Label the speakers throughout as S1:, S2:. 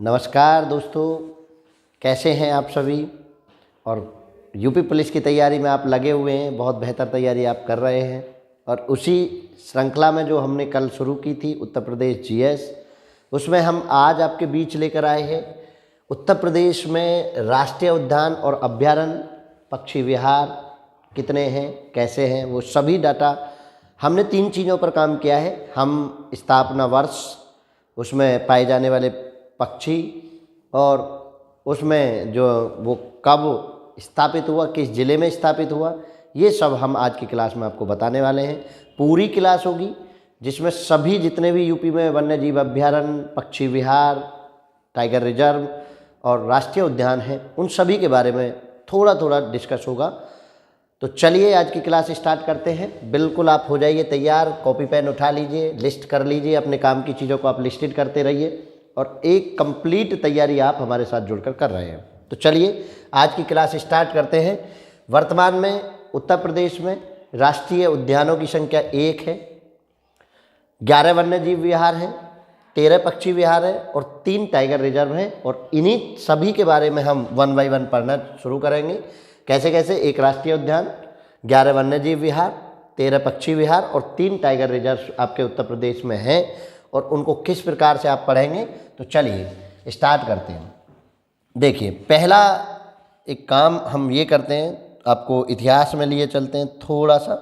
S1: नमस्कार दोस्तों, कैसे हैं आप सभी। और यूपी पुलिस की तैयारी में आप लगे हुए हैं, बहुत बेहतर तैयारी आप कर रहे हैं। और उसी श्रृंखला में जो हमने कल शुरू की थी उत्तर प्रदेश जीएस, उसमें हम आज आपके बीच लेकर आए हैं उत्तर प्रदेश में राष्ट्रीय उद्यान और अभयारण्य, पक्षी विहार कितने हैं, कैसे हैं, वो सभी डाटा हमने 3 चीज़ों पर काम किया है। हम स्थापना वर्ष, उसमें पाए जाने वाले पक्षी और उसमें जो वो कब स्थापित हुआ, किस ज़िले में स्थापित हुआ, ये सब हम आज की क्लास में आपको बताने वाले हैं। पूरी क्लास होगी जिसमें सभी जितने भी यूपी में वन्य जीव अभयारण्य, पक्षी विहार, टाइगर रिजर्व और राष्ट्रीय उद्यान हैं, उन सभी के बारे में थोड़ा थोड़ा डिस्कस होगा। तो चलिए आज की क्लास स्टार्ट करते हैं। बिल्कुल आप हो जाइए तैयार, कॉपी पेन उठा लीजिए, लिस्ट कर लीजिए, अपने काम की चीज़ों को आप लिस्टेड करते रहिए और एक कंप्लीट तैयारी आप हमारे साथ जुड़कर कर रहे हैं। तो चलिए आज की क्लास स्टार्ट करते हैं। वर्तमान में उत्तर प्रदेश में राष्ट्रीय उद्यानों की संख्या 1 है, 11 वन्य जीव विहार हैं, 13 पक्षी विहार हैं और 3 टाइगर रिजर्व हैं। और इन्हीं सभी के बारे में हम 1 बाय 1 पढ़ना शुरू करेंगे। कैसे कैसे, एक राष्ट्रीय उद्यान, 11 वन्य जीव विहार, 13 पक्षी विहार और 3 टाइगर रिजर्व आपके उत्तर प्रदेश में हैं और उनको किस प्रकार से आप पढ़ेंगे। तो चलिए स्टार्ट करते हैं। देखिए, पहला एक काम हम ये करते हैं, आपको इतिहास में लिए चलते हैं थोड़ा सा,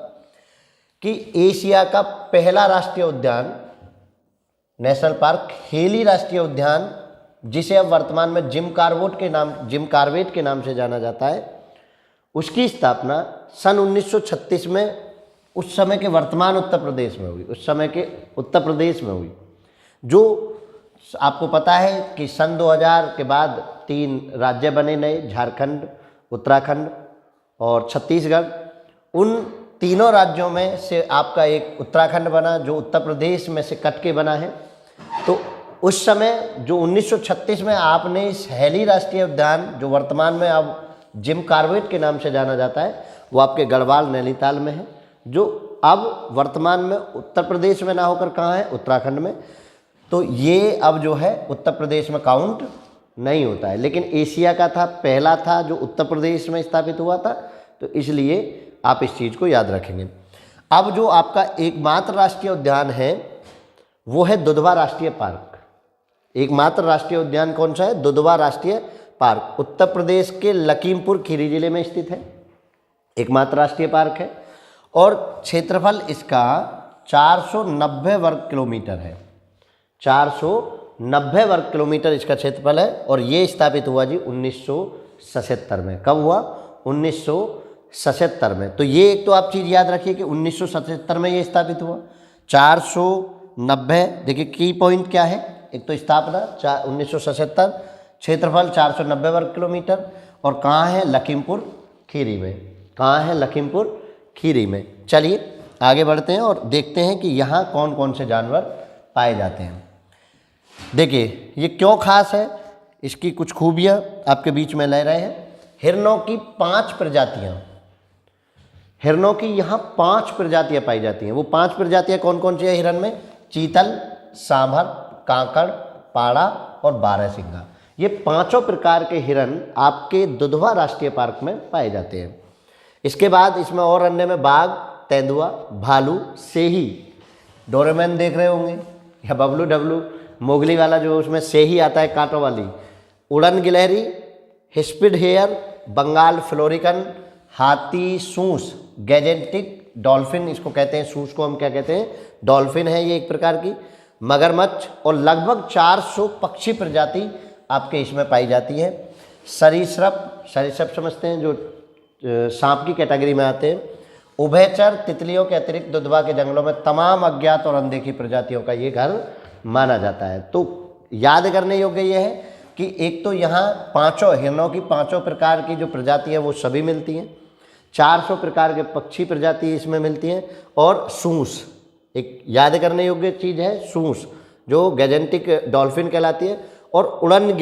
S1: कि एशिया का पहला राष्ट्रीय उद्यान, नेशनल पार्क हेली राष्ट्रीय उद्यान, जिसे अब वर्तमान में जिम कार्बेट के नाम से जाना जाता है, उसकी स्थापना सन 1936 में उस समय के वर्तमान उत्तर प्रदेश में हुई, उस समय के उत्तर प्रदेश में हुई। जो आपको पता है कि सन 2000 के बाद 3 राज्य बने नए, झारखंड, उत्तराखंड और छत्तीसगढ़। उन तीनों राज्यों में से आपका एक उत्तराखंड बना, जो उत्तर प्रदेश में से कट के बना है। तो उस समय जो 1936 में आपने इस हेली राष्ट्रीय उद्यान, जो वर्तमान में अब जिम कार्बेट के नाम से जाना जाता है, वो आपके गढ़वाल नैनीताल में है, जो अब वर्तमान में उत्तर प्रदेश में ना होकर कहाँ है, उत्तराखंड में। तो ये अब जो है उत्तर प्रदेश में काउंट नहीं होता है, लेकिन एशिया का था, पहला था जो उत्तर प्रदेश में स्थापित हुआ था, तो इसलिए आप इस चीज़ को याद रखेंगे। अब जो आपका एकमात्र राष्ट्रीय उद्यान है वो है दुधवा राष्ट्रीय पार्क। एकमात्र राष्ट्रीय उद्यान कौन सा है? दुधवा राष्ट्रीय पार्क, उत्तर प्रदेश के लखीमपुर खीरी जिले में स्थित है, एकमात्र राष्ट्रीय पार्क है। और क्षेत्रफल इसका 490 वर्ग किलोमीटर है, 490 वर्ग किलोमीटर इसका क्षेत्रफल है। और ये स्थापित हुआ जी 1977 में। कब हुआ? 1977 में। तो ये एक तो आप चीज़ याद रखिए कि 1977 में ये स्थापित हुआ। 490, देखिए की पॉइंट क्या है, एक तो स्थापना 1977, क्षेत्रफल 490 वर्ग किलोमीटर, और कहाँ है? लखीमपुर खीरी में। कहाँ है? लखीमपुर खीरी में। चलिए आगे बढ़ते हैं और देखते हैं कि यहाँ कौन कौन से जानवर पाए जाते हैं। देखिए ये क्यों खास है, इसकी कुछ खूबियाँ आपके बीच में ले रहे हैं। हिरणों की 5 प्रजातियाँ, हिरणों की यहाँ 5 प्रजातियाँ पाई जाती हैं। वो 5 प्रजातियाँ कौन कौन सी है हिरण में? चीतल, सांभर, कांकड़, पाड़ा और बारहसिंगा। ये 5 प्रकार के हिरण आपके दुधवा राष्ट्रीय पार्क में पाए जाते हैं। इसके बाद इसमें और अन्य में बाघ, तेंदुआ, भालू, सेही, डोरेमोन देख रहे होंगे, या बबलू डब्लू, मोगली वाला जो उसमें सेही आता है कांटों वाली, उड़न गिलहरी, हिस्पिड हेयर, बंगाल फ्लोरिकन, हाथी सूंस, गैजेंटिक डॉल्फिन इसको कहते हैं, सूंस को हम क्या कहते हैं? डॉल्फिन है ये एक प्रकार की, मगरमच्छ, और लगभग 400 पक्षी प्रजाति आपके इसमें पाई जाती है। सरीसृप, सरीसृप समझते हैं, जो सांप की कैटेगरी में आते हैं। उभयचर, तितलियों के अतिरिक्त दुधवा के जंगलों में तमाम अज्ञात और अनदेखी प्रजातियों का ये घर माना जाता है। तो याद करने योग्य ये है कि एक तो यहाँ 5 हिरणों की 5 प्रकार की जो प्रजाति है वो सभी मिलती हैं, 400 प्रकार के पक्षी प्रजाति इसमें मिलती हैं, और सूंस एक याद करने योग्य चीज़ है, सूंस जो गैजेंटिक डॉल्फिन कहलाती है, और उड़न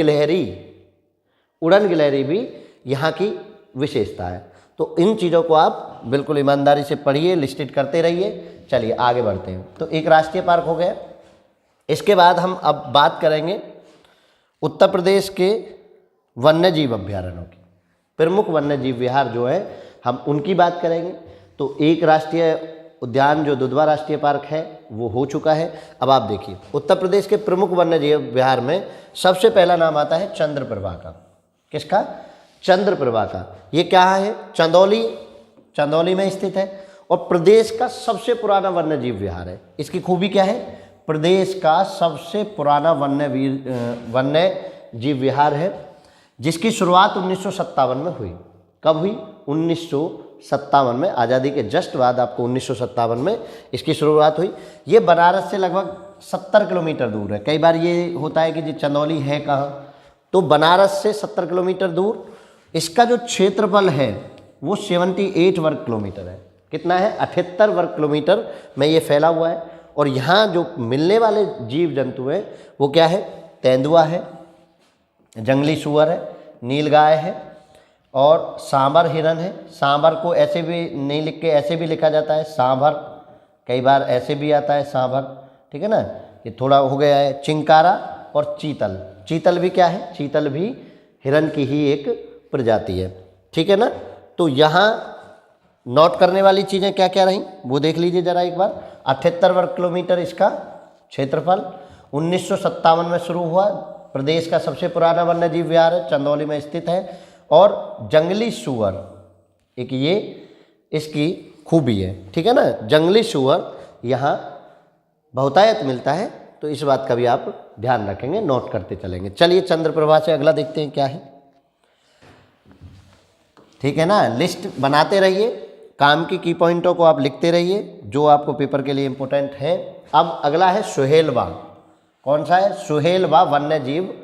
S1: गिलहरी भी यहाँ की विशेषता है। तो इन चीज़ों को आप बिल्कुल ईमानदारी से पढ़िए, लिस्टेड करते रहिए। चलिए आगे बढ़ते हैं। तो एक राष्ट्रीय पार्क हो गया। इसके बाद हम अब बात करेंगे उत्तर प्रदेश के वन्य जीव अभ्यारण्यों की प्रमुख वन्य जीव विहार जो है हम उनकी बात करेंगे। तो एक राष्ट्रीय उद्यान जो दुधवा राष्ट्रीय पार्क है वो हो चुका है। अब आप देखिए उत्तर प्रदेश के प्रमुख वन्य जीव विहार में सबसे पहला नाम आता है चंद्रप्रभा का। किसका? चंद्रप्रभा का। ये क्या है? चंदौली में स्थित है और प्रदेश का सबसे पुराना वन्य जीव विहार है। इसकी खूबी क्या है? प्रदेश का सबसे पुराना वन्य जीव विहार है जिसकी शुरुआत 1957 में हुई। कब हुई? 1957 में, आज़ादी के जस्ट बाद आपको 1957 में इसकी शुरुआत हुई। ये बनारस से लगभग 70 किलोमीटर दूर है। कई बार ये होता है कि जी चंदौली है कहाँ, तो बनारस से 70 किलोमीटर दूर। इसका जो क्षेत्रफल है वो 78 वर्ग किलोमीटर है। कितना है? 78 वर्ग किलोमीटर में ये फैला हुआ है। और यहाँ जो मिलने वाले जीव जंतु हैं वो क्या है? तेंदुआ है, जंगली सूअर है, नीलगाय है और सांभर हिरन है। सांभर को ऐसे भी नहीं लिख के ऐसे भी लिखा जाता है सांभर, कई बार ऐसे भी आता है सांभर, ठीक है ना, ये थोड़ा हो गया है। चिंकारा और चीतल। चीतल भी क्या है? चीतल भी हिरन की ही एक प्रजाति है, ठीक है ना। तो यहाँ नोट करने वाली चीज़ें क्या क्या रहीं वो देख लीजिए ज़रा एक बार। 78 वर्ग किलोमीटर इसका क्षेत्रफल, 1957 में शुरू हुआ। प्रदेश का सबसे पुराना वन्य जीव विहार है, चंदौली में स्थित है। और जंगली सूअर एक ये इसकी खूबी है, ठीक है ना। जंगली सूअर यहाँ बहुतायत मिलता है, तो इस बात का भी आप ध्यान रखेंगे, नोट करते चलेंगे। चलिए चंद्रप्रभा से अगला देखते हैं क्या है, ठीक है ना। लिस्ट बनाते रहिए, काम की पॉइंटों को आप लिखते रहिए जो आपको पेपर के लिए इम्पोर्टेंट है। अब अगला है सुहेलवा। कौन सा है? सुहेलवा वन्य जीव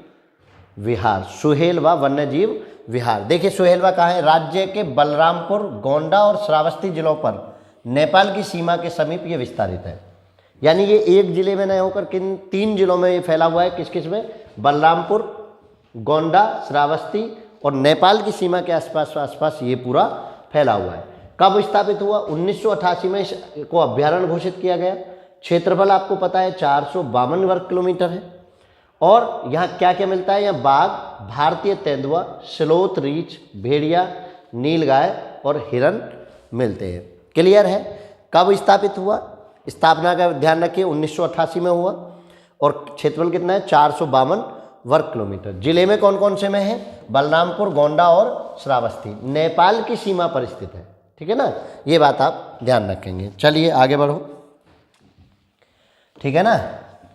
S1: विहार। सुहेलवा वन्य जीव विहार। देखिए सुहेलवा कहाँ है? राज्य के बलरामपुर, गोंडा और श्रावस्ती जिलों पर नेपाल की सीमा के समीप ये विस्तारित है। यानी ये एक जिले में नहीं होकर किन 3 जिलों में ये फैला हुआ है। किस किस में? बलरामपुर, गोंडा, श्रावस्ती और नेपाल की सीमा के आसपास ये पूरा फैला हुआ है। कब स्थापित हुआ? 1988 में इसको अभ्यारण्य घोषित किया गया। क्षेत्रफल आपको पता है 452 वर्ग किलोमीटर है। और यहाँ क्या क्या मिलता है? यहाँ बाघ, भारतीय तेंदुआ, स्लोथ रीछ, भेड़िया, नीलगाय और हिरन मिलते हैं। क्लियर है? कब स्थापित हुआ? स्थापना का ध्यान रखिए 1988 में हुआ। और क्षेत्रफल कितना है? 452 वर्ग किलोमीटर। जिले में कौन कौन से में है? बलरामपुर, गोंडा और श्रावस्ती, नेपाल की सीमा पर स्थित है, ठीक है ना। ये बात आप ध्यान रखेंगे। चलिए आगे बढ़ो, ठीक है ना।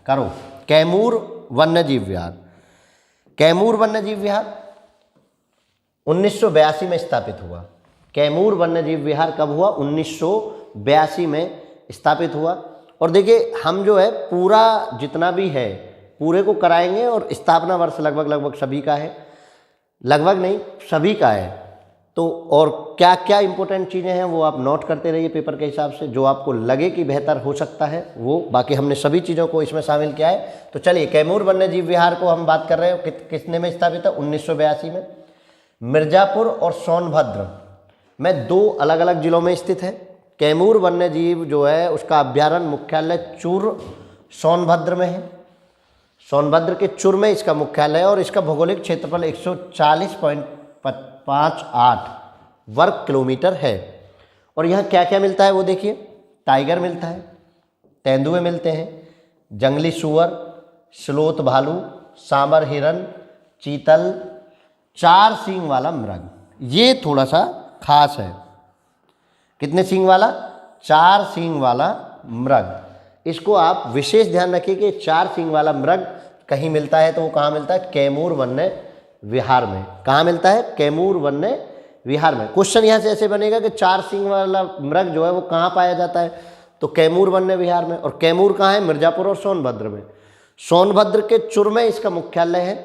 S1: करो कैमूर वन्य जीव विहार। कैमूर वन्य जीव विहार 1982 में स्थापित हुआ। कैमूर वन्य जीव विहार कब हुआ? 1982 में स्थापित हुआ। और देखिए हम जो है पूरा जितना भी है पूरे को कराएंगे और स्थापना वर्ष लगभग सभी का है, लगभग नहीं सभी का है। तो और क्या क्या इंपॉर्टेंट चीज़ें हैं वो आप नोट करते रहिए पेपर के हिसाब से, जो आपको लगे कि बेहतर हो सकता है वो। बाकी हमने सभी चीज़ों को इसमें शामिल किया है। तो चलिए कैमूर वन्य जीव विहार को हम बात कर रहे हो किसने में स्थापित है? 1982 में। मिर्ज़ापुर और सोनभद्र में 2 अलग अलग जिलों में स्थित है। कैमूर वन्य जीव जो है उसका अभ्यारण्य मुख्यालय चूर सोनभद्र में है। सोनभद्र के चूर में इसका मुख्यालय है और इसका भौगोलिक क्षेत्रफल 140.58 वर्ग किलोमीटर है। और यहाँ क्या क्या मिलता है वो देखिए। टाइगर मिलता है, तेंदुए मिलते हैं, जंगली सूअर, स्लोथ भालू, सांबर हिरन, चीतल, 4 सींग वाला मृग। ये थोड़ा सा खास है। कितने सींग वाला? 4 सींग वाला मृग। इसको आप विशेष ध्यान रखिए कि 4 सींग वाला मृग कहीं मिलता है तो वो कहाँ मिलता है? कैमूर वन्य विहार में। कहाँ मिलता है? कैमूर वन्य विहार में। क्वेश्चन यहाँ से ऐसे बनेगा कि 4 सींग वाला मृग जो है वो कहाँ पाया जाता है? तो कैमूर वन्य विहार में। और कैमूर कहाँ है? मिर्ज़ापुर और सोनभद्र में। सोनभद्र के चुर में इसका मुख्यालय है,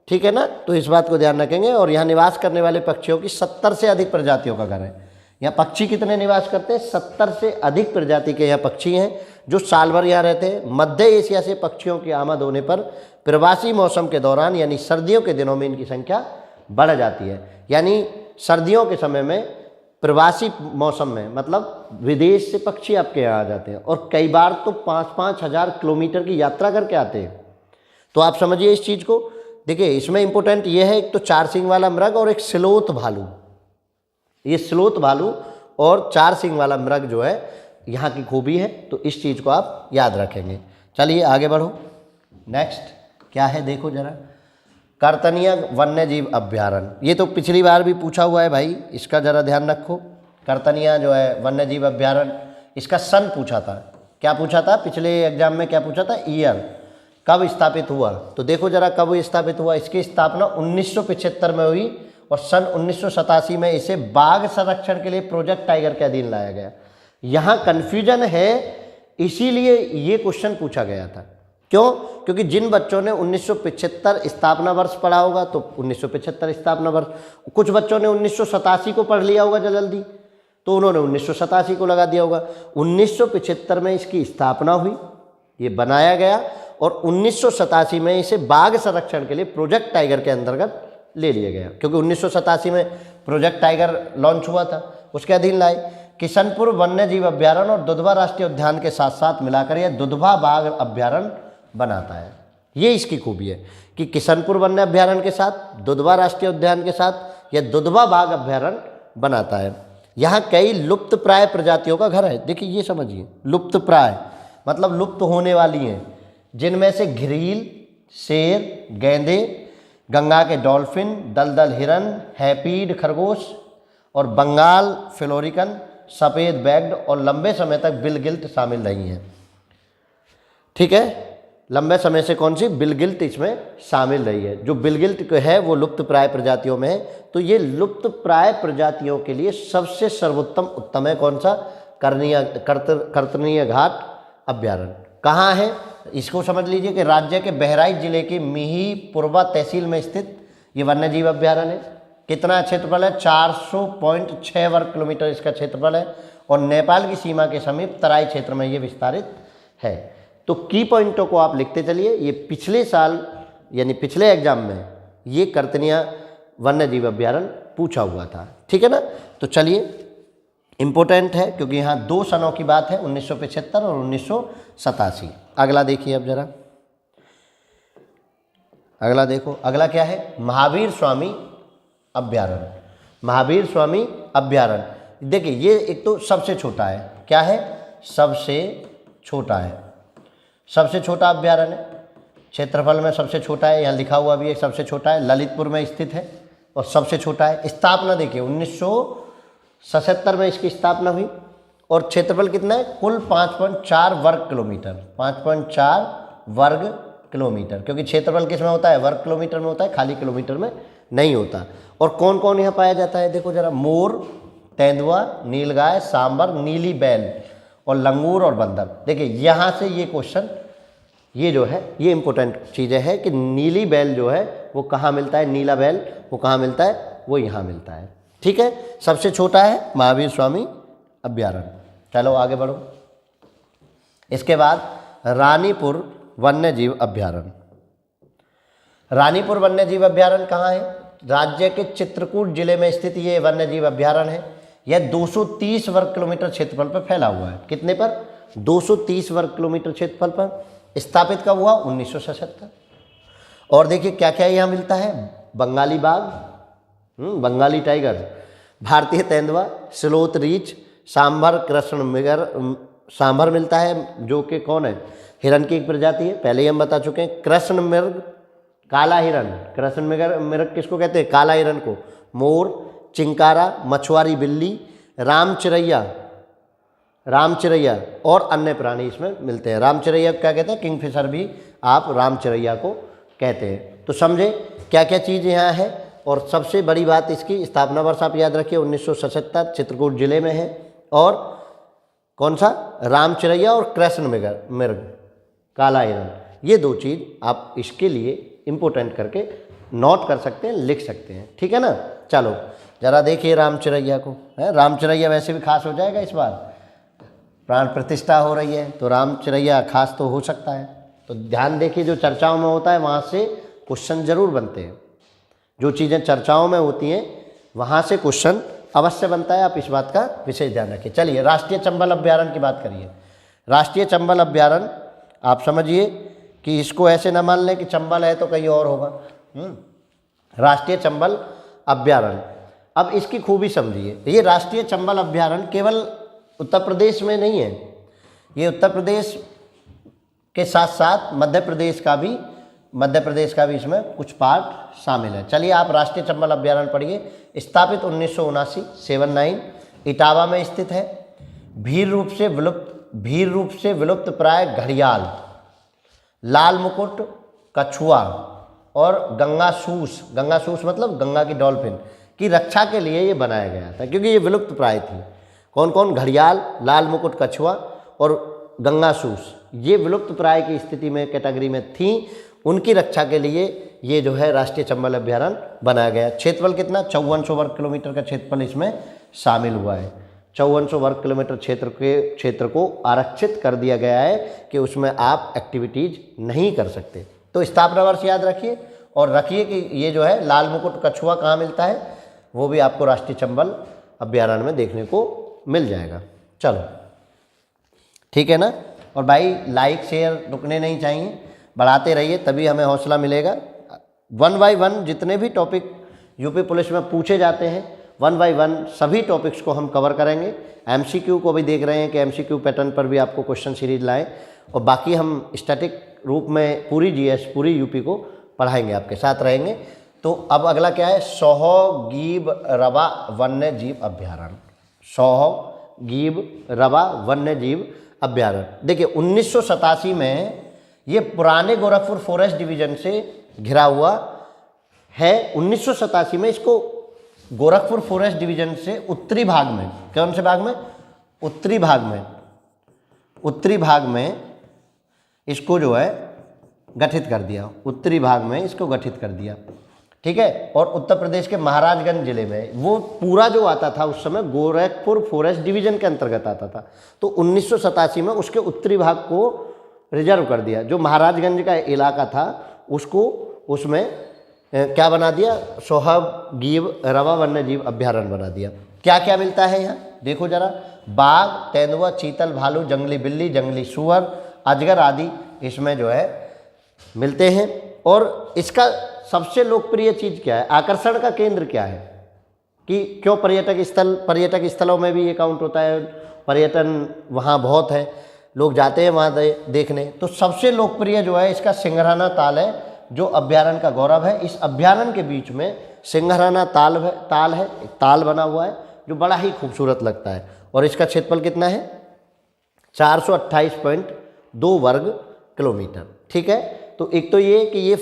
S1: ठीक है ना। तो इस बात को ध्यान रखेंगे। और यहाँ निवास करने वाले पक्षियों की 70 से अधिक प्रजातियों का घर है। यहाँ पक्षी कितने निवास करते हैं? 70 से अधिक प्रजाति के यहाँ पक्षी हैं जो साल भर यहाँ रहते हैं। मध्य एशिया से पक्षियों की आमद होने पर प्रवासी मौसम के दौरान यानी सर्दियों के दिनों में इनकी संख्या बढ़ जाती है। यानी सर्दियों के समय में प्रवासी मौसम में मतलब विदेश से पक्षी आपके यहाँ आ जाते हैं और कई बार तो 5-5 हज़ार किलोमीटर की यात्रा करके आते हैं। तो आप समझिए इस चीज़ को। देखिए इसमें इंपॉर्टेंट ये है, एक तो 4 सींग वाला मृग और एक स्लोथ भालू। ये स्लोथ भालू और 4 सींग वाला मृग जो है यहाँ की खूबी है, तो इस चीज़ को आप याद रखेंगे। चलिए आगे बढ़ो। नेक्स्ट क्या है देखो जरा, कर्तनिया वन्य जीव अभ्यारण्य। ये तो पिछली बार भी पूछा हुआ है भाई, इसका ज़रा ध्यान रखो। कर्तनिया जो है वन्य जीव अभ्यारण्य, इसका सन पूछा था। क्या पूछा था पिछले एग्जाम में, क्या पूछा था? ईयर, कब स्थापित हुआ। तो देखो जरा कब स्थापित हुआ। इसकी स्थापना 1975 में हुई और सन 1987 में इसे बाघ संरक्षण के लिए प्रोजेक्ट टाइगर के अधीन लाया गया। यहाँ कन्फ्यूजन है, इसीलिए ये क्वेश्चन पूछा गया था। क्यों? क्योंकि जिन बच्चों ने 1975 स्थापना वर्ष पढ़ा होगा तो 1975 स्थापना वर्ष, कुछ बच्चों ने 1987 को पढ़ लिया होगा जल्दी, तो उन्होंने 1987 को लगा दिया होगा। 1975 में इसकी स्थापना हुई, ये बनाया गया और 1987 में इसे बाघ संरक्षण के लिए प्रोजेक्ट टाइगर के अंतर्गत ले लिया गया, क्योंकि 1987 में प्रोजेक्ट टाइगर लॉन्च हुआ था, उसके अधीन लाए। किशनपुर वन्य जीव अभ्यारण्य और दुधवा राष्ट्रीय उद्यान के साथ साथ मिलाकर यह दुधवा बाघ अभ्यारण्य बनाता है। ये इसकी खूबी है कि किशनपुर वन्य अभ्यारण्य के साथ, दुधवा राष्ट्रीय उद्यान के साथ यह दुधवा बाघ अभ्यारण्य बनाता है। यहाँ कई लुप्त प्राय प्रजातियों का घर है। देखिए ये समझिए, लुप्त प्राय मतलब लुप्त होने वाली हैं, जिनमें से घिरील, शेर, गेंदे, गंगा के डॉल्फिन, दलदल हिरन, हैपीड खरगोश और बंगाल फ्लोरिकन, सफ़ेद बैग्ड और लंबे समय तक बिलगिल्ट शामिल रही हैं। ठीक है, लंबे समय से कौन सी? बिलगिल्ट इसमें शामिल रही है। जो बिलगिल्ट है वो लुप्त प्राय प्रजातियों में है, तो ये लुप्त प्राय प्रजातियों के लिए सबसे उत्तम है कौन सा? कर्तनीय घाट अभ्यारण्य। कहाँ है इसको समझ लीजिए कि राज्य के बहराइच जिले की मिहीपुरवा तहसील में स्थित ये वन्य जीव अभ्यारण्य है। कितना क्षेत्रफल है? 400.6 वर्ग किलोमीटर इसका क्षेत्रफल है और नेपाल की सीमा के समीप तराई क्षेत्र में ये विस्तारित है। तो की पॉइंटों को आप लिखते चलिए। ये पिछले साल यानी पिछले एग्जाम में ये कर्तनिया वन्य जीव अभ्यारण्य पूछा हुआ था। ठीक है ना, तो चलिए इम्पोर्टेंट है क्योंकि यहाँ 2 सनों की बात है, 1975 और 1987। अगला देखिए अब जरा, अगला देखो, अगला क्या है? महावीर स्वामी अभ्यारण्य। महावीर स्वामी अभ्यारण्य, देखिए ये एक तो सबसे छोटा है। क्या है? सबसे छोटा है, सबसे छोटा अभ्यारण्य है, क्षेत्रफल में सबसे छोटा है। यहाँ लिखा हुआ भी है सबसे छोटा है, ललितपुर में स्थित है और सबसे छोटा है। स्थापना देखिए 1977 में इसकी स्थापना हुई और क्षेत्रफल कितना है? कुल 5.4 वर्ग किलोमीटर, 5.4 वर्ग किलोमीटर, क्योंकि क्षेत्रफल किस में होता है? वर्ग किलोमीटर में होता है, खाली किलोमीटर में नहीं होता। और कौन कौन यहाँ पाया जाता है? देखो जरा, मोर, तेंदुआ, नीलगाय, सांबर, नीली बैल और लंगूर और बंदर। देखिए यहाँ से ये क्वेश्चन, ये जो है ये इंपॉर्टेंट चीज़ें है कि नीली बैल जो है वो कहाँ मिलता है? नीला बैल वो कहाँ मिलता है? वो यहाँ मिलता है। ठीक है, सबसे छोटा है महावीर स्वामी अभ्यारण्य। चलो आगे बढ़ो। इसके बाद रानीपुर वन्य जीव अभ्यारण्य। रानीपुर वन्य जीव अभ्यारण्य कहाँ है? राज्य के चित्रकूट जिले में स्थित ये वन्य जीव अभ्यारण्य है। यह 230 वर्ग किलोमीटर क्षेत्रफल पर फैला हुआ है। कितने पर? 230 वर्ग किलोमीटर क्षेत्रफल पर। स्थापित कब हुआ? 1977। और देखिए क्या क्या यहाँ मिलता है? बंगाली बाघ, बंगाली टाइगर, भारतीय तेंदुआ, स्लोथ रीछ, सांभर, कृष्ण मृग, सांभर मिलता है जो कि कौन है? हिरन की एक प्रजाति है, पहले ही हम बता चुके हैं। कृष्ण मृग, काला हिरन, कृष्ण मृग किसको कहते हैं? काला हिरन को। मोर, चिंकारा, मछुआरी बिल्ली, राम चिरैया और अन्य प्राणी इसमें मिलते हैं। राम चिरैया क्या कहते हैं? किंगफिशर भी आप राम चिरैया को कहते हैं। तो समझे क्या क्या चीज़ यहाँ है। और सबसे बड़ी बात इसकी स्थापना वर्ष आप याद रखिए 1977, चित्रकूट जिले में है। और कौन सा? राम चिरैया और कृष्ण मृग, काला हिरन। ये 2 चीज़ आप इसके लिए इम्पोर्टेंट करके नोट कर सकते हैं, लिख सकते हैं। ठीक है ना। चलो जरा देखिए राम चिरैया को, है राम चिरैया वैसे भी खास हो जाएगा, इस बार प्राण प्रतिष्ठा हो रही है तो राम चिरैया खास तो हो सकता है। तो ध्यान देखिए, जो चर्चाओं में होता है वहाँ से क्वेश्चन जरूर बनते हैं। जो चीज़ें चर्चाओं में होती हैं वहाँ से क्वेश्चन अवश्य बनता है, आप इस बात का विशेष ध्यान रखिए। चलिए राष्ट्रीय चंबल अभ्यारण्य की बात करिए। राष्ट्रीय चंबल अभ्यारण्य आप समझिए कि इसको ऐसे न मान लें कि चंबल है तो कहीं और होगा। राष्ट्रीय चंबल अभ्यारण्य। अब इसकी खूबी समझिए, ये राष्ट्रीय चंबल अभ्यारण्य केवल उत्तर प्रदेश में नहीं है, ये उत्तर प्रदेश के साथ साथ मध्य प्रदेश का भी इसमें कुछ पार्ट शामिल है। चलिए आप राष्ट्रीय चंबल अभ्यारण्य पढ़िए। स्थापित 1979 इटावा में स्थित है। भीड़ रूप से विलुप्त प्राय घड़ियाल, लाल मुकुट, कछुआ और गंगासूस मतलब गंगा की डॉल्फिन की रक्षा के लिए ये बनाया गया था, क्योंकि ये विलुप्त प्राय थी। कौन कौन? घड़ियाल, लाल मुकुट, कछुआ और गंगासूस, ये विलुप्त प्राय की स्थिति में कैटेगरी में थी। उनकी रक्षा के लिए ये जो है राष्ट्रीय चंबल अभ्यारण्य बनाया गया। क्षेत्रफल कितना? 5400 वर्ग किलोमीटर का क्षेत्रफल इसमें शामिल हुआ है। 5400 वर्ग किलोमीटर क्षेत्र को आरक्षित कर दिया गया है कि उसमें आप एक्टिविटीज नहीं कर सकते। तो स्थापना वर्ष याद रखिए और रखिए कि ये जो है लाल मुकुट कछुआ कहाँ मिलता है, वो भी आपको राष्ट्रीय चंबल अभ्यारण्य में देखने को मिल जाएगा। चलो ठीक है ना। और भाई लाइक शेयर रुकने नहीं चाहिए, बढ़ाते रहिए, तभी हमें हौसला मिलेगा। 1 बाय 1 जितने भी टॉपिक यूपी पुलिस में पूछे जाते हैं 1 बाय 1 सभी टॉपिक्स को हम कवर करेंगे। एमसीक्यू को भी देख रहे हैं कि एमसीक्यू पैटर्न पर भी आपको क्वेश्चन सीरीज लाएं, और बाकी हम स्टैटिक रूप में पूरी जीएस पूरी यूपी को पढ़ाएंगे, आपके साथ रहेंगे। तो अब अगला क्या है? सोह गीब रवा वन्य जीव अभ्यारण्य। सोह गीब रवा वन्य जीव अभ्यारण्य। देखिए 1987 में ये पुराने गोरखपुर फॉरेस्ट डिवीजन से घिरा हुआ है। 1987 में इसको गोरखपुर फॉरेस्ट डिवीजन से उत्तरी भाग में, कौन से भाग में? उत्तरी भाग में इसको जो है गठित कर दिया। उत्तरी भाग में इसको गठित कर दिया, ठीक है। और उत्तर प्रदेश के महाराजगंज जिले में वो पूरा जो आता था उस समय गोरखपुर फॉरेस्ट डिवीजन के अंतर्गत आता था। तो 1987 में उसके उत्तरी भाग को रिजर्व कर दिया। जो महाराजगंज का इलाका था उसको उसमें क्या बना दिया? सोहब गीब रवा वन्य जीव अभ्यारण्य बना दिया। क्या क्या मिलता है यहाँ देखो जरा। बाघ, तेंदुआ, चीतल, भालू, जंगली बिल्ली, जंगली सुअर, अजगर आदि इसमें जो है मिलते हैं। और इसका सबसे लोकप्रिय चीज़ क्या है? आकर्षण का केंद्र क्या है कि क्यों पर्यटक स्थलों में भी ये काउंट होता है। पर्यटन वहाँ बहुत है, लोग जाते हैं वहाँ देखने। तो सबसे लोकप्रिय जो है इसका सिंघराना ताल है, जो अभ्यारण्य का गौरव है। इस अभ्यारण्य के बीच में सिंघराना ताल है, एक ताल बना हुआ है जो बड़ा ही खूबसूरत लगता है। और इसका क्षेत्रफल कितना है? 428.2 वर्ग किलोमीटर, ठीक है। तो एक तो ये कि ये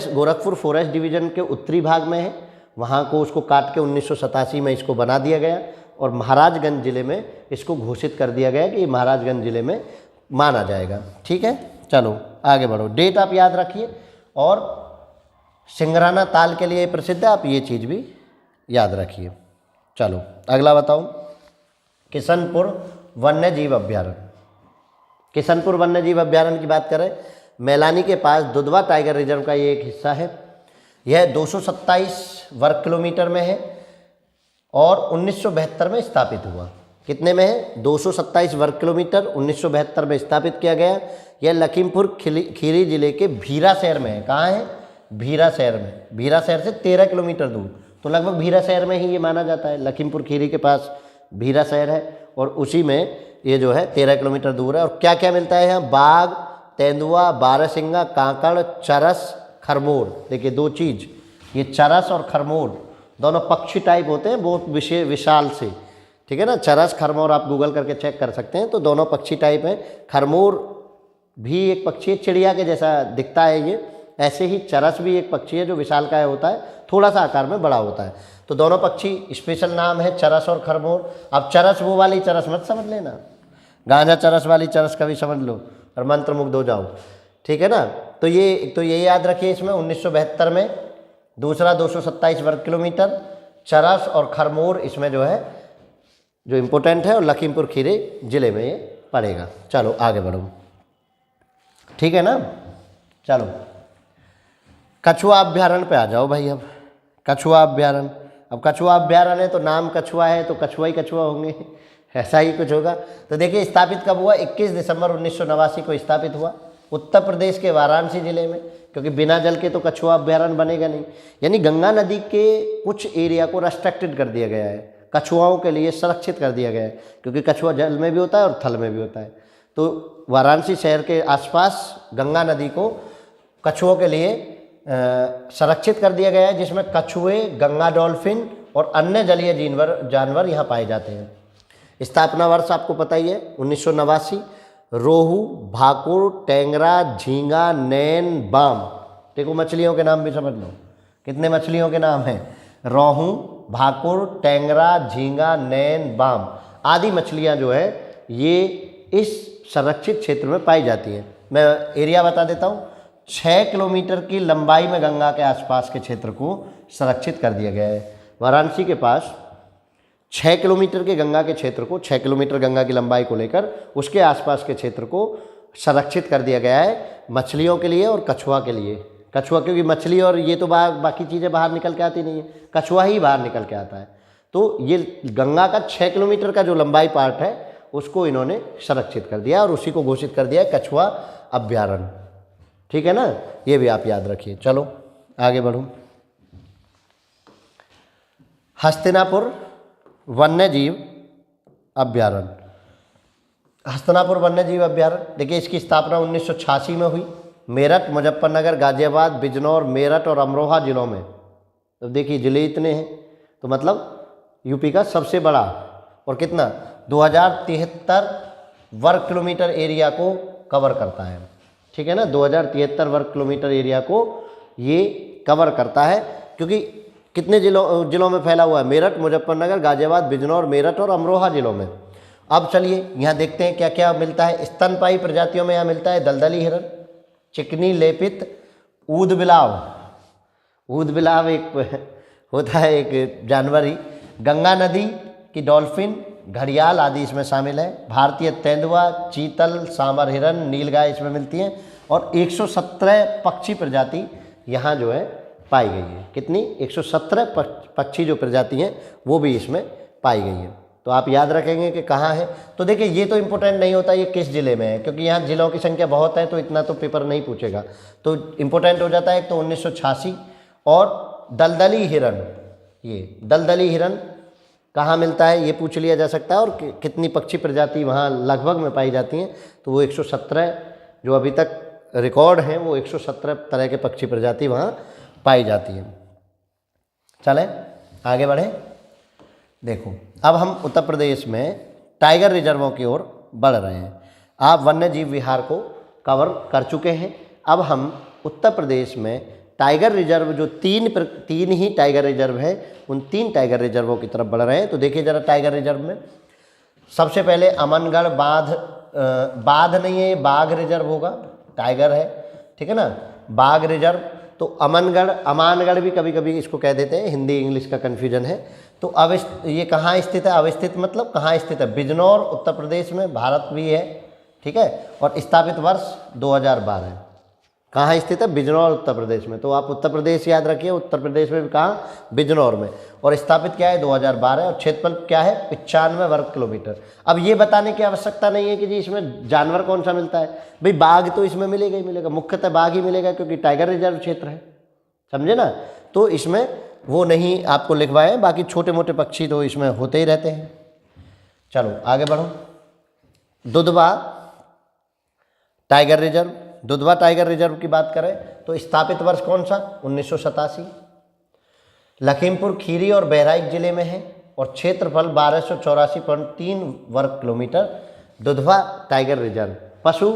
S1: गोरखपुर फॉरेस्ट डिवीजन के उत्तरी भाग में है, वहाँ को उसको काट के 1987 में इसको बना दिया गया। और महाराजगंज जिले में इसको घोषित कर दिया गया कि ये महाराजगंज जिले में माना जाएगा, ठीक है। चलो आगे बढ़ो, डेट आप याद रखिए। और सिंघराना ताल के लिए प्रसिद्ध है, आप ये चीज़ भी याद रखिए। चलो अगला बताओ, किशनपुर वन्य जीव अभ्यारण्य। किशनपुर वन्य जीव अभ्यारण्य की बात करें, मैलानी के पास दुधवा टाइगर रिजर्व का ये एक हिस्सा है। यह 227 वर्ग किलोमीटर में है और 1972 में स्थापित हुआ। कितने में है? 227 वर्ग किलोमीटर, 1972 में स्थापित किया गया। यह लखीमपुर खीरी जिले के भीरा शहर में है। कहाँ है? भीरा शहर में। भीरा शहर से 13 किलोमीटर दूर, तो लगभग भीरा शहर में ही ये माना जाता है। लखीमपुर खीरी के पास भीरा शहर है और उसी में ये जो है 13 किलोमीटर दूर है। और क्या क्या मिलता है यहाँ? बाघ, तेंदुआ, बारहसिंगा, कांकड़, चरस, खरमोर। देखिए दो चीज़, ये चरस और खरमोर दोनों पक्षी टाइप होते हैं, बहुत विशाल से, ठीक है ना। चरस खरमोर आप गूगल करके चेक कर सकते हैं, तो दोनों पक्षी टाइप हैं। खरमोर भी एक पक्षी है, चिड़िया के जैसा दिखता है ये। ऐसे ही चरस भी एक पक्षी है जो विशालकाय होता है, थोड़ा सा आकार में बड़ा होता है। तो दोनों पक्षी स्पेशल नाम है चरस और खरमोर। अब चरस वो वाली चरस मत समझ लेना, गांजा चरस वाली चरस कभी समझ लो और मंत्रमुग्ध हो जाओ, ठीक है ना। तो ये याद रखिए इसमें 1972 में। दूसरा 227 वर्ग किलोमीटर, चरस और खरमोर इसमें जो है जो इम्पोर्टेंट है, और लखीमपुर खीरी जिले में ये पड़ेगा। चलो आगे बढ़ो, ठीक है ना। चलो कछुआ अभ्यारण्य पे आ जाओ भाई। अब कछुआ अभ्यारण्य, अब कछुआ अभ्यारण्य है तो नाम कछुआ है तो कछुआ ही कछुआ होंगे, ऐसा ही कुछ होगा। तो देखिए स्थापित कब हुआ? 21 दिसंबर 1989 को स्थापित हुआ उत्तर प्रदेश के वाराणसी जिले में। क्योंकि बिना जल के तो कछुआ अभ्यारण्य बनेगा नहीं। यानी गंगा नदी के कुछ एरिया को रेस्ट्रिक्टेड कर दिया गया है, कछुआओं के लिए संरक्षित कर दिया गया है, क्योंकि कछुआ जल में भी होता है और थल में भी होता है। तो वाराणसी शहर के आसपास गंगा नदी को कछुओं के लिए संरक्षित कर दिया गया है, जिसमें कछुए, गंगा डॉल्फिन और अन्य जलीय जानवर यहाँ पाए जाते हैं। स्थापना वर्ष आपको पता ही है 1989। रोहू, भाकुर, टेंगरा, झींगा, नैन, बाम, देखो मछलियों के नाम भी समझ लो, कितने मछलियों के नाम हैं, रोहू, भाकुर, टेंगरा, झींगा, नैन, बाम आदि मछलियाँ जो है ये इस संरक्षित क्षेत्र में पाई जाती हैं। मैं एरिया बता देता हूँ। 6 किलोमीटर की लंबाई में गंगा के आसपास के क्षेत्र को संरक्षित कर दिया गया है। वाराणसी के पास 6 किलोमीटर के गंगा के क्षेत्र को, 6 किलोमीटर गंगा की लंबाई को लेकर उसके आसपास के क्षेत्र को संरक्षित कर दिया गया है मछलियों के लिए और कछुआ के लिए। कछुआ क्योंकि मछली और ये तो बाकी चीज़ें बाहर निकल के आती नहीं है, कछुआ ही बाहर निकल के आता है। तो ये गंगा का 6 किलोमीटर का जो लंबाई पार्ट है उसको इन्होंने संरक्षित कर दिया और उसी को घोषित कर दिया है कछुआ अभ्यारण्य। ठीक है ना, ये भी आप याद रखिए। चलो आगे बढ़ूँ। हस्तिनापुर वन्यजीव अभ्यारण्य। हस्तिनापुर वन्यजीव अभ्यारण्य, देखिए इसकी स्थापना 1986 में हुई। मेरठ, मुजफ्फरनगर, गाजियाबाद, बिजनौर, मेरठ और अमरोहा जिलों में। तो देखिए जिले इतने हैं, तो मतलब यूपी का सबसे बड़ा, और कितना 2073 वर्ग किलोमीटर एरिया को कवर करता है। ठीक है ना, 2073 वर्ग किलोमीटर एरिया को ये कवर करता है, क्योंकि कितने जिलों में फैला हुआ है, मेरठ, मुजफ्फरनगर, गाजियाबाद, बिजनौर, मेरठ और अमरोहा जिलों में। अब चलिए यहाँ देखते हैं क्या क्या मिलता है। स्तनपायी प्रजातियों में यहाँ मिलता है दलदली हिरण, चिकनी लेपित, ऊदबिलाव। ऊदबिलाव एक होता है एक जानवर ही। गंगा नदी की डॉल्फिन, घड़ियाल आदि इसमें शामिल है। भारतीय तेंदुआ, चीतल, सांबर हिरन, नीलगाय इसमें मिलती हैं। और 117 पक्षी प्रजाति यहाँ जो है पाई गई है। कितनी? 117 पक्षी जो प्रजाति हैं वो भी इसमें पाई गई है। तो आप याद रखेंगे कि कहाँ है। तो देखिए ये तो इम्पोर्टेंट नहीं होता ये किस ज़िले में है, क्योंकि यहाँ जिलों की संख्या बहुत है तो इतना तो पेपर नहीं पूछेगा। तो इम्पोर्टेंट हो जाता है एक तो 1986 और दलदली हिरन। ये दलदली हिरन कहाँ मिलता है ये पूछ लिया जा सकता है, और कितनी पक्षी प्रजाति वहाँ लगभग में पाई जाती हैं। तो वो 117 जो अभी तक रिकॉर्ड हैं वो 117 तरह के पक्षी प्रजाति वहाँ पाई जाती हैं। चलें आगे बढ़ें। देखो अब हम उत्तर प्रदेश में टाइगर रिजर्वों की ओर बढ़ रहे हैं। आप वन्य जीव विहार को कवर कर चुके हैं। अब हम उत्तर प्रदेश में टाइगर रिजर्व जो तीन ही टाइगर रिजर्व है, उन 3 टाइगर रिजर्वों की तरफ बढ़ रहे हैं। तो देखिए जरा टाइगर रिजर्व में सबसे पहले अमनगढ़ बाघ नहीं है, ये बाघ रिजर्व होगा, टाइगर है। ठीक है ना, बाघ रिजर्व। तो अमानगढ़ भी कभी कभी इसको कह देते हैं, हिंदी इंग्लिश का कन्फ्यूजन है। तो अब ये कहाँ स्थित है? अवस्थित मतलब कहाँ स्थित है? बिजनौर उत्तर प्रदेश में, भारत भी है। ठीक है, और स्थापित वर्ष 2012। कहाँ स्थित है? बिजनौर उत्तर प्रदेश में। तो आप उत्तर प्रदेश याद रखिए, उत्तर प्रदेश में भी कहाँ? बिजनौर में। और स्थापित क्या है? 2012। और क्षेत्रफल क्या है? 95 वर्ग किलोमीटर। अब ये बताने की आवश्यकता नहीं है कि जी इसमें जानवर कौन सा मिलता है। भाई बाघ तो इसमें मिलेगा ही मिलेगा, मुख्यतः बाघ ही मिलेगा क्योंकि टाइगर रिजर्व क्षेत्र है, समझे ना। तो इसमें वो नहीं आपको लिखवाए, बाकी छोटे मोटे पक्षी तो इसमें होते ही रहते हैं। चलो आगे बढ़ो। Dudhwa tiger reserve. Dudhwa tiger reserve की बात करें तो स्थापित वर्ष कौन सा? 1987। लखीमपुर खीरी और बहराइच जिले में है और क्षेत्रफल 1284.3 वर्ग किलोमीटर। Dudhwa tiger reserve. पशु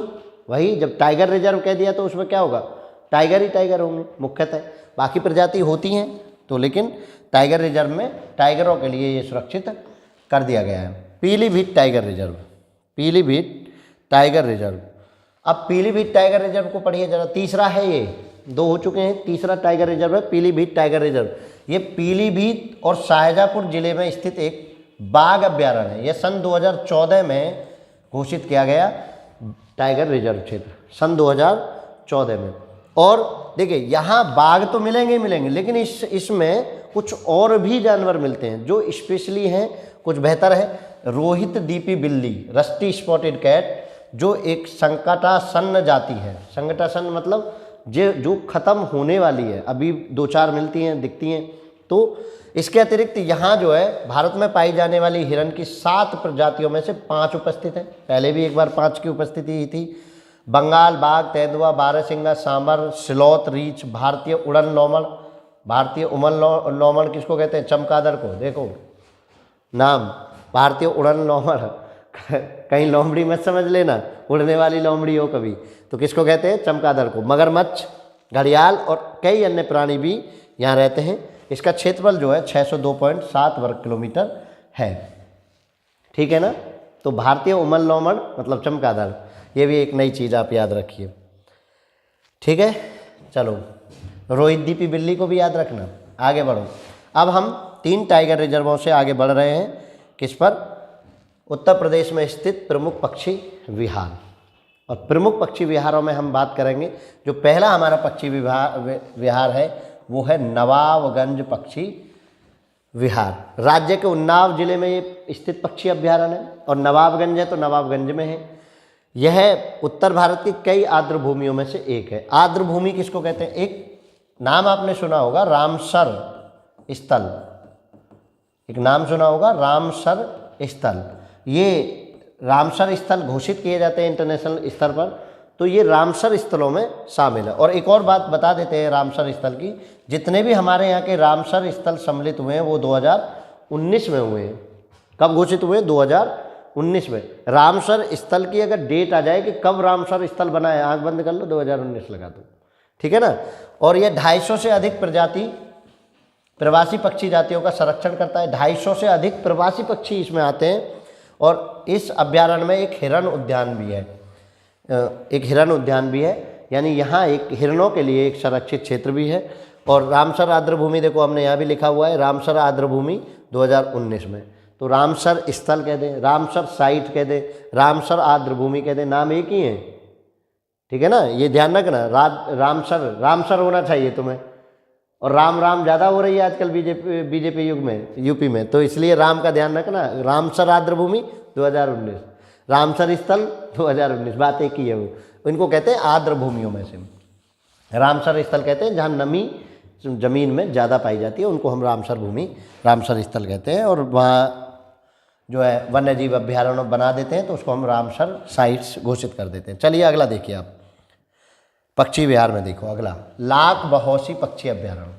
S1: वही, जब टाइगर रिजर्व कह दिया तो उसमें क्या होगा? टाइगर ही टाइगर होंगे मुख्यतः, बाकी प्रजाति होती हैं तो, लेकिन टाइगर रिजर्व में टाइगरों के लिए ये सुरक्षित कर दिया गया है। Pilibhit tiger reserve. Pilibhit tiger reserve. अब पीलीभीत टाइगर रिजर्व को पढ़िए जरा। तीसरा है, ये 2 हो चुके हैं, तीसरा टाइगर रिजर्व है पीलीभीत टाइगर रिजर्व। ये पीलीभीत और शाहजहाँपुर जिले में स्थित एक बाघ अभ्यारण्य है। यह सन 2014 में घोषित किया गया टाइगर रिजर्व क्षेत्र, सन 2014 में। और देखिए यहाँ बाघ तो मिलेंगे ही मिलेंगे, लेकिन इसमें कुछ और भी जानवर मिलते हैं जो स्पेशली हैं, कुछ बेहतर है। रोहित दीपी बिल्ली, रस्टी स्पॉटेड कैट, जो एक संकटासन्न जाति है। संकटासन्न मतलब जो ख़त्म होने वाली है, अभी 2-4 मिलती हैं, दिखती हैं। तो इसके अतिरिक्त यहाँ जो है भारत में पाई जाने वाली हिरण की 7 प्रजातियों में से 5 उपस्थित हैं। पहले भी एक बार 5 की उपस्थिति ही थी। बंगाल बाघ, तेंदुआ, बारहसिंगा, सांबर, सिलौत, रीछ, भारतीय उड़न लोमड़। भारतीय उड़न लोमड़ किसको कहते हैं? चमगादड़ को। देखो नाम, भारतीय उड़न लोमड़ कहीं लोमड़ी मत समझ लेना, उड़ने वाली लोमड़ी हो कभी, तो किसको कहते हैं? चमगादड़ को। मगरमच्छ, घड़ियाल और कई अन्य प्राणी भी यहाँ रहते हैं। इसका क्षेत्रफल जो है 602.7 वर्ग किलोमीटर है। ठीक है ना। तो भारतीय उड़न लोमड़ मतलब चमगादड़, ये भी एक नई चीज़ आप याद रखिए। ठीक है, चलो रोहित दीपी बिल्ली को भी याद रखना। आगे बढ़ो। अब हम 3 टाइगर रिजर्वों से आगे बढ़ रहे हैं। किस पर? उत्तर प्रदेश में स्थित प्रमुख पक्षी विहार। और प्रमुख पक्षी विहारों में हम बात करेंगे। जो पहला हमारा पक्षी विहार है वो है नवाबगंज पक्षी विहार। राज्य के उन्नाव जिले में ये स्थित पक्षी अभ्यारण्य है। और नवाबगंज है तो नवाबगंज में है। यह उत्तर भारत की कई आर्द्र भूमियों में से एक है। आर्द्र भूमि किसको कहते हैं? एक नाम आपने सुना होगा, रामसर स्थल। एक नाम सुना होगा, रामसर स्थल। ये रामसर स्थल घोषित किए जाते हैं इंटरनेशनल स्तर पर, तो ये रामसर स्थलों में शामिल है। और एक और बात बता देते हैं रामसर स्थल की, जितने भी हमारे यहाँ के रामसर स्थल सम्मिलित हुए हैं वो 2019 में हुए हैं। कब घोषित हुए? 2019 में। रामसर स्थल की अगर डेट आ जाए कि कब रामसर स्थल बना है, आंख बंद कर लो, 2019 लगा दो। ठीक है ना। और ये 250 से अधिक प्रजाति प्रवासी पक्षी जातियों का संरक्षण करता है। 250 से अधिक प्रवासी पक्षी इसमें आते हैं। और इस अभ्यारण्य में एक हिरण उद्यान भी है। एक हिरण उद्यान भी है, यानी यहाँ एक हिरणों के लिए एक संरक्षित क्षेत्र भी है। और रामसर आर्द्र भूमि, देखो हमने यहाँ भी लिखा हुआ है रामसर आर्द्र भूमि 2019 में। तो रामसर स्थल कह दें, रामसर साइट कह दें, रामसर आर्द्र भूमि कह दें, नाम एक ही है। ठीक है ना, ये ध्यान रखना। रामसर होना चाहिए तुम्हें। और राम ज़्यादा हो रही है आजकल बीजेपी युग में, यूपी में, तो इसलिए राम का ध्यान रखना। रामसर आर्द्र भूमि 2019, रामसर स्थल 2019, बात एक ही है। वो इनको कहते हैं आर्द्र भूमियों में से। रामसर स्थल कहते हैं जहाँ नमी जमीन में ज़्यादा पाई जाती है, उनको हम रामसर स्थल कहते हैं। और वहाँ जो है वन्य जीव अभ्यारण्य बना देते हैं, तो उसको हम रामसर साइट्स घोषित कर देते हैं। चलिए अगला देखिए आप, पक्षी विहार में देखो अगला, लाख बहोसी पक्षी अभ्यारण्य।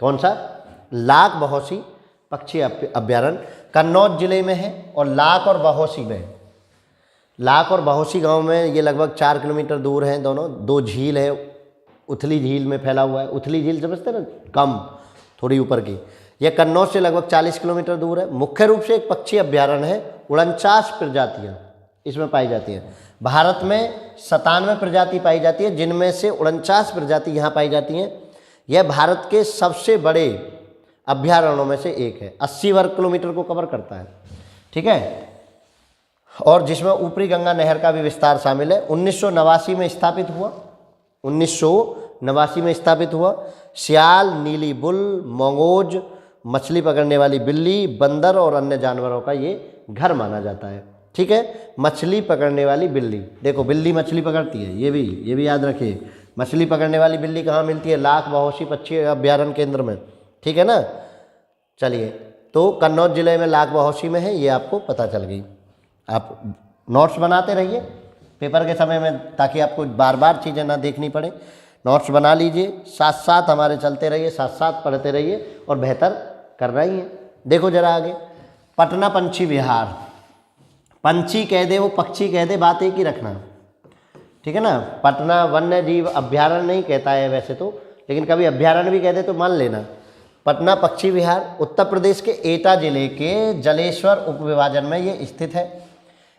S1: कौन सा? लाख बहोसी पक्षी अभ्यारण्य कन्नौज जिले में है और लाख और बहोसी में। लाख और बहोसी गांव में ये लगभग 4 किलोमीटर दूर हैं दोनों। 2 झील है, उथली झील में फैला हुआ है। उथली झील समझते ना, कम थोड़ी ऊपर की। यह कन्नौज से लगभग 40 किलोमीटर दूर है। मुख्य रूप से एक पक्षी अभ्यारण्य है। 49 प्रजातियाँ इसमें पाई जाती हैं। भारत में 97 प्रजाति पाई जाती है, जिनमें से 49 प्रजाति यहाँ पाई जाती हैं। यह भारत के सबसे बड़े अभ्यारण्यों में से एक है। 80 वर्ग किलोमीटर को कवर करता है। ठीक है। और जिसमें ऊपरी गंगा नहर का भी विस्तार शामिल है। 1989 में स्थापित हुआ। 1989 में स्थापित हुआ। सियाल, नीली बुल, मंगोज, मछली पकड़ने वाली बिल्ली, बंदर और अन्य जानवरों का ये घर माना जाता है। ठीक है। मछली पकड़ने वाली बिल्ली, देखो बिल्ली मछली पकड़ती है, ये भी याद रखिए। मछली पकड़ने वाली बिल्ली कहाँ मिलती है? लाख बहोसी पक्षी अभ्यारण्य केंद्र में। ठीक है ना। चलिए, तो कन्नौज जिले में लाख बहोसी में है, ये आपको पता चल गई। आप नोट्स बनाते रहिए पेपर के समय में, ताकि आपको बार बार चीज़ें ना देखनी पड़े। नोट्स बना लीजिए, साथ साथ हमारे चलते रहिए, साथ साथ पढ़ते रहिए और बेहतर कर रही हैं। देखो जरा आगे, पटना पंछी विहार। पंछी कह दे वो पक्षी कह दे, बात एक ही रखना। ठीक है ना। पटना वन्य जीव अभ्यारण्य नहीं कहता है वैसे तो, लेकिन कभी अभ्यारण्य भी कह दे तो मान लेना। पटना पक्षी विहार उत्तर प्रदेश के एटा जिले के जलेश्वर उपविभाजन में ये स्थित है।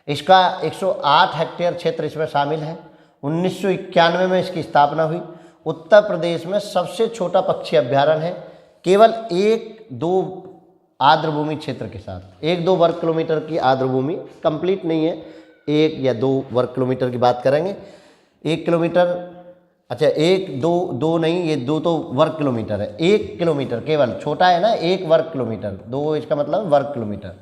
S1: इसका 108 हेक्टेयर क्षेत्र इसमें शामिल है। 1991 में इसकी स्थापना हुई। उत्तर प्रदेश में सबसे छोटा पक्षी अभ्यारण्य है, केवल 1-2 आर्द्र भूमि क्षेत्र के साथ। 1-2 वर्ग किलोमीटर की आर्द्र भूमि, कंप्लीट नहीं है, 1 या 2 वर्ग किलोमीटर की बात करेंगे। 1 किलोमीटर, अच्छा 1-2 नहीं, ये 2 तो वर्ग किलोमीटर है। 1 किलोमीटर केवल, छोटा है ना, 1 वर्ग किलोमीटर, 2 इसका मतलब वर्ग किलोमीटर।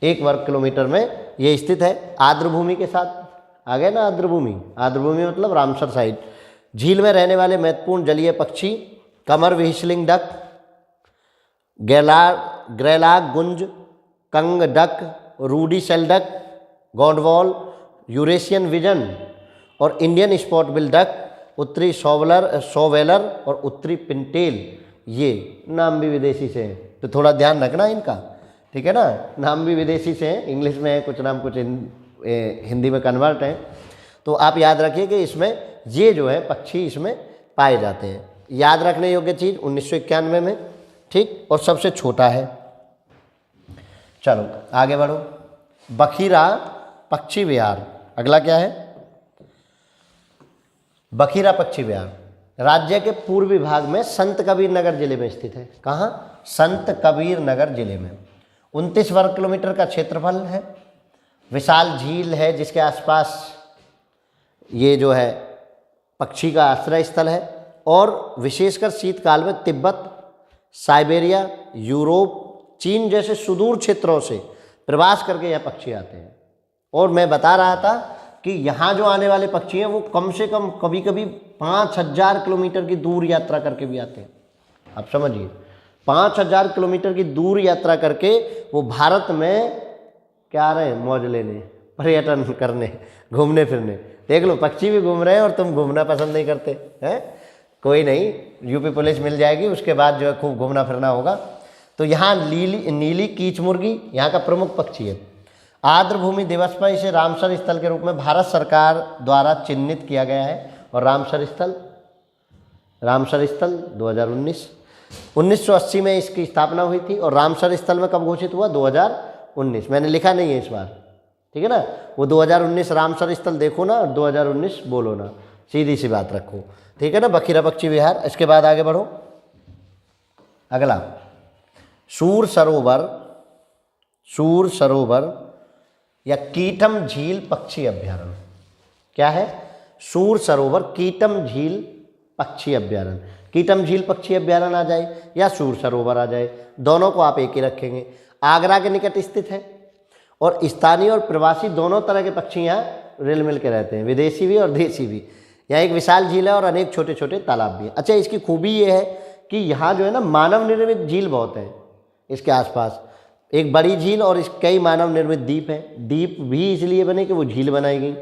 S1: 1 वर्ग किलोमीटर में ये स्थित है आर्द्र भूमि के साथ। आ गए ना आर्द्र भूमि? आर्द्र भूमि मतलब रामसर साइट, झील में रहने वाले महत्वपूर्ण जलीय पक्षी कमर whistling duck, greylag goose, comb duck, ruddy shelduck, gadwall, Eurasian wigeon और इंडियन स्पॉट बिल डक, उत्तरी सोवेलर और उत्तरी पिंटेल। ये नाम भी विदेशी से हैं, तो थोड़ा ध्यान रखना इनका, ठीक है ना। नाम भी विदेशी से हैं, इंग्लिश में है कुछ नाम, कुछ हिंदी में कन्वर्ट है। तो आप याद रखिए कि इसमें ये जो है पक्षी इसमें पाए जाते हैं। याद रखने योग्य चीज़ 1991 में, ठीक, और सबसे छोटा है। चलो आगे बढ़ो। बखीरा पक्षी विहार, अगला क्या है? बखीरा पक्षी विहार राज्य के पूर्वी भाग में संत कबीर नगर जिले में स्थित है। कहाँ? संत कबीर नगर जिले में। 29 वर्ग किलोमीटर का क्षेत्रफल है। विशाल झील है जिसके आसपास ये जो है पक्षी का आश्रय स्थल है, और विशेषकर शीतकाल में तिब्बत, साइबेरिया, यूरोप, चीन जैसे सुदूर क्षेत्रों से प्रवास करके यह पक्षी आते हैं। और मैं बता रहा था कि यहाँ जो आने वाले पक्षी हैं वो कम से कम कभी कभी 5000 किलोमीटर की दूर यात्रा करके भी आते हैं। आप समझिए, 5000 किलोमीटर की दूर यात्रा करके वो भारत में क्या आ रहे हैं? मौज लेने, पर्यटन करने, घूमने फिरने। देख लो, पक्षी भी घूम रहे हैं और तुम घूमना पसंद नहीं करते हैं। कोई नहीं, यूपी पुलिस मिल जाएगी, उसके बाद जो है खूब घूमना फिरना होगा। तो यहाँ नीली कीच मुर्गी यहाँ का प्रमुख पक्षी है। आर्द्र भूमि दिवस पर इसे रामसर स्थल के रूप में भारत सरकार द्वारा चिन्हित किया गया है। और रामसर स्थल 1980 में इसकी स्थापना हुई थी। और रामसर स्थल में कब घोषित हुआ? 2019। मैंने लिखा नहीं है इस बार, ठीक है ना। वो 2019 रामसर स्थल देखो ना, 2019 बोलो ना, सीधी सी बात रखो, ठीक है ना। बखीरा पक्षी विहार। इसके बाद आगे बढ़ो। अगला सूर सरोवर या कीटम झील पक्षी अभ्यारण्य। क्या है? सूर सरोवर कीटम झील पक्षी अभ्यारण्य। कीटम झील पक्षी अभ्यारण्य आ जाए या सूर सरोवर आ जाए, दोनों को आप एक ही रखेंगे। आगरा के निकट स्थित है और स्थानीय और प्रवासी दोनों तरह के पक्षी यहाँ रिल मिल के रहते हैं, विदेशी भी और देसी भी। यहाँ एक विशाल झील है और अनेक छोटे छोटे तालाब भी हैं। अच्छा, इसकी खूबी ये है कि यहाँ जो है ना मानव निर्मित झील बहुत है इसके आसपास। एक बड़ी झील और कई मानव निर्मित द्वीप हैं। द्वीप भी इसलिए बने कि वो झील बनाई गई,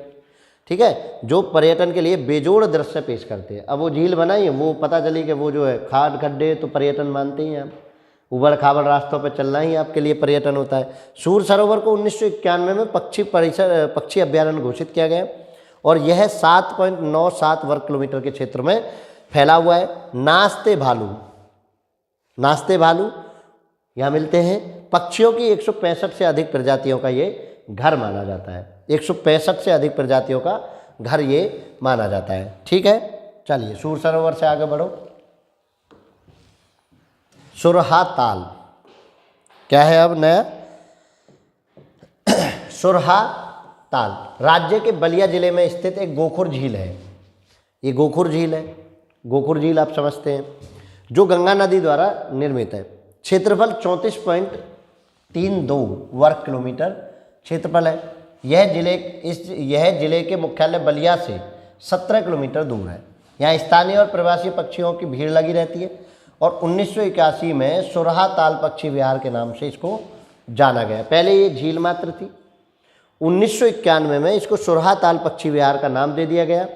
S1: ठीक है, जो पर्यटन के लिए बेजोड़ दृश्य पेश करते हैं। अब वो झील बनाई है, वो पता चली कि वो जो है खाद खड्डे तो पर्यटन मानते हैं आप, उबड़ खाबड़ रास्तों पर चलना ही आपके लिए पर्यटन होता है। सूर सरोवर को 1991 में पक्षी अभ्यारण्य घोषित किया गया और यह 7.97 वर्ग किलोमीटर के क्षेत्र में फैला हुआ है। नाश्ते भालू यहाँ मिलते हैं। पक्षियों की 165 से अधिक प्रजातियों का ये घर माना जाता है। 165 से अधिक प्रजातियों का घर ये माना जाता है, ठीक है। चलिए सूर सरोवर से आगे बढ़ो। सुरहा ताल क्या है अब नया? सुरहा ताल राज्य के बलिया जिले में स्थित एक गोखुर झील है। ये गोखुर झील है। गोखुर झील आप समझते हैं, जो गंगा नदी द्वारा निर्मित है। क्षेत्रफल 34.32 वर्ग किलोमीटर क्षेत्रफल है। यह जिले के मुख्यालय बलिया से 17 किलोमीटर दूर है। यहाँ स्थानीय और प्रवासी पक्षियों की भीड़ लगी रहती है और 1981 में सुरहा ताल पक्षी विहार के नाम से इसको जाना गया। पहले ये झील मात्र थी। 1991 में इसको सुरहा ताल पक्षी विहार का नाम दे दिया गया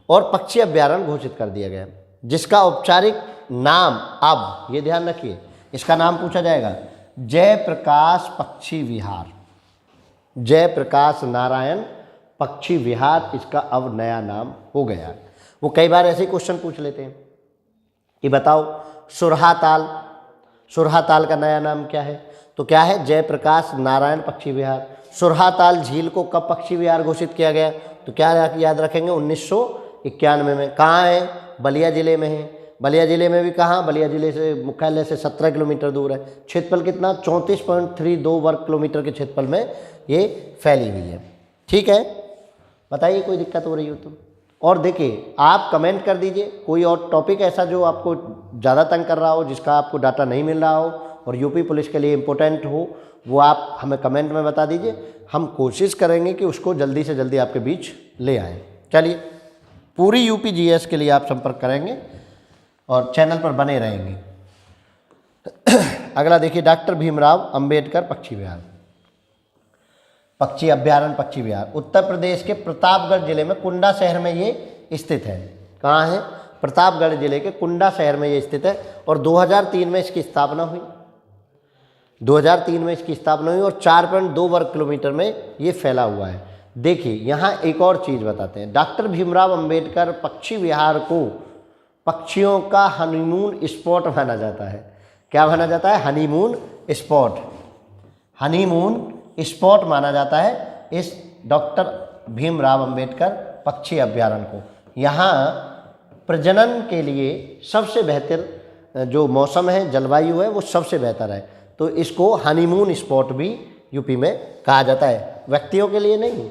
S1: और पक्षी अभ्यारण्य घोषित कर दिया गया, जिसका औपचारिक नाम, अब ये ध्यान रखिए, इसका नाम पूछा जाएगा जयप्रकाश पक्षी विहार। जयप्रकाश नारायण पक्षी विहार इसका अब नया नाम हो गया। वो कई बार ऐसे क्वेश्चन पूछ लेते हैं कि बताओ सुरहा ताल का नया नाम क्या है? तो क्या है? जयप्रकाश नारायण पक्षी विहार। सुरहा ताल झील को कब पक्षी विहार घोषित किया गया? तो क्या याद रखेंगे? 1991 में। कहाँ है? बलिया जिले में है। बलिया जिले में भी कहाँ? बलिया जिले से मुख्यालय से 17 किलोमीटर दूर है। क्षेत्रफल कितना? 34.32 वर्ग किलोमीटर के क्षेत्रफल में ये फैली हुई है, ठीक है। बताइए कोई दिक्कत हो रही हो तो। और देखिए आप कमेंट कर दीजिए कोई और टॉपिक ऐसा जो आपको ज़्यादा तंग कर रहा हो, जिसका आपको डाटा नहीं मिल रहा हो और यूपी पुलिस के लिए इम्पोर्टेंट हो, वो आप हमें कमेंट में बता दीजिए। हम कोशिश करेंगे कि उसको जल्दी से जल्दी आपके बीच ले आएँ। चलिए पूरी यूपी जीएस के लिए आप संपर्क करेंगे और चैनल पर बने रहेंगे। अगला देखिए, डॉक्टर भीमराव अंबेडकर पक्षी विहार, पक्षी अभ्यारण्य पक्षी विहार उत्तर प्रदेश के प्रतापगढ़ जिले में कुंडा शहर में ये स्थित है। कहाँ है? प्रतापगढ़ जिले के कुंडा शहर में ये स्थित है और 2003 में इसकी स्थापना हुई। 2003 में इसकी स्थापना हुई और 4.2 वर्ग किलोमीटर में ये फैला हुआ है। देखिए यहाँ एक और चीज़ बताते हैं, डॉक्टर भीमराव अंबेडकर पक्षी विहार को पक्षियों का हनीमून स्पॉट माना जाता है। क्या माना जाता है? हनीमून स्पॉट, हनीमून स्पॉट माना जाता है इस डॉक्टर भीमराव अंबेडकर पक्षी अभ्यारण्य को। यहाँ प्रजनन के लिए सबसे बेहतर जो मौसम है, जलवायु है, वो सबसे बेहतर है, तो इसको हनीमून स्पॉट भी यूपी में कहा जाता है। व्यक्तियों के लिए नहीं,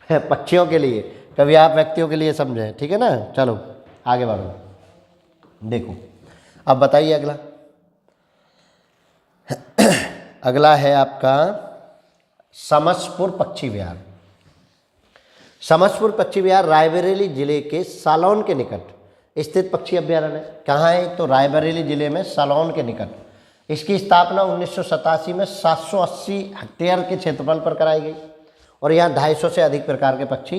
S1: पक्षियों के लिए। कभी आप व्यक्तियों के लिए समझें, ठीक है ना। चलो आगे बढ़ो, देखो अब बताइए अगला। अगला है आपका समसपुर पक्षी विहार। समसपुर पक्षी विहार रायबरेली जिले के सालौन के निकट स्थित पक्षी अभ्यारण्य है। कहाँ है? तो रायबरेली जिले में सालौन के निकट। इसकी स्थापना 1987 में 780 हेक्टेयर के क्षेत्रफल पर कराई गई और यहाँ 250 से अधिक प्रकार के पक्षी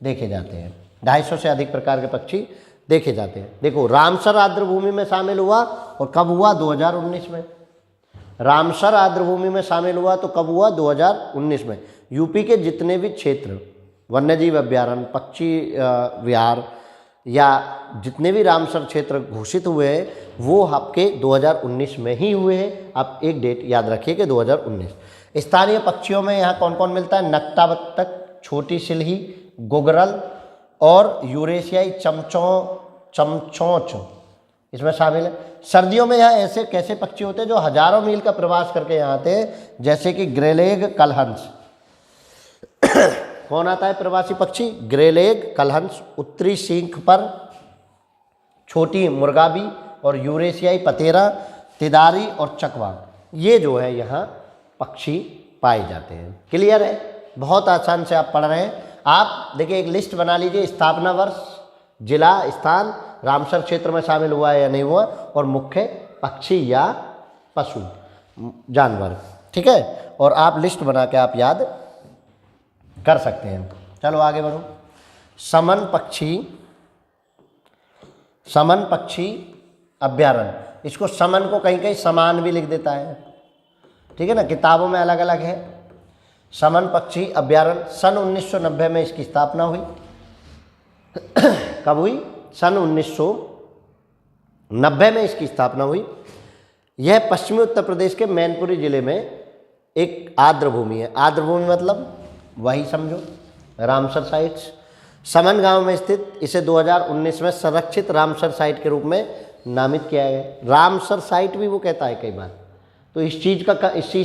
S1: देखे जाते हैं। 250 से अधिक प्रकार के पक्षी देखे जाते हैं। देखो, रामसर आर्द्रभूमि में शामिल हुआ और कब हुआ? 2019 में। रामसर आर्द्रभूमि में शामिल हुआ तो कब हुआ? 2019 में। यूपी के जितने भी क्षेत्र वन्यजीव अभ्यारण्य, पक्षी विहार या जितने भी रामसर क्षेत्र घोषित हुए हैं वो आपके 2019 में ही हुए हैं। आप एक डेट याद रखिए कि 2019। स्थानीय पक्षियों में यहाँ कौन कौन मिलता है? नकटा बत्तख, छोटी सिलही, गुगरल और यूरेशियाई चमचौच इसमें शामिल है। सर्दियों में यहाँ ऐसे कैसे पक्षी होते हैं जो हजारों मील का प्रवास करके यहाँ आते हैं, जैसे कि ग्रेलेग कलहंस। कौन आता है प्रवासी पक्षी? ग्रेलेग कलहंस, उत्तरी सींख पर छोटी मुर्गाबी और यूरेशियाई पतेरा, तिदारी और चकवा, ये जो है यहाँ पक्षी पाए जाते हैं। क्लियर है? बहुत आसान से आप पढ़ रहे हैं। आप देखिए, एक लिस्ट बना लीजिए, स्थापना वर्ष, जिला, स्थान, रामसर क्षेत्र में शामिल हुआ है या नहीं हुआ, और मुख्य पक्षी या पशु जानवर, ठीक है। और आप लिस्ट बना के आप याद कर सकते हैं। चलो आगे बढ़ो। समन पक्षी अभ्यारण्य, इसको समन को कहीं कहीं समान भी लिख देता है, ठीक है ना, किताबों में अलग अलग है। समन पक्षी अभ्यारण्य सन 1990 में इसकी स्थापना हुई। कब हुई? सन 1990 में इसकी स्थापना हुई। यह पश्चिमी उत्तर प्रदेश के मैनपुरी जिले में एक आर्द्रभूमि है। आर्द्रभूमि मतलब वही समझो रामसर साइट्स। समन गांव में स्थित इसे 2019 में संरक्षित रामसर साइट के रूप में नामित किया गया। रामसर साइट भी वो कहता है कई बार, तो इस चीज़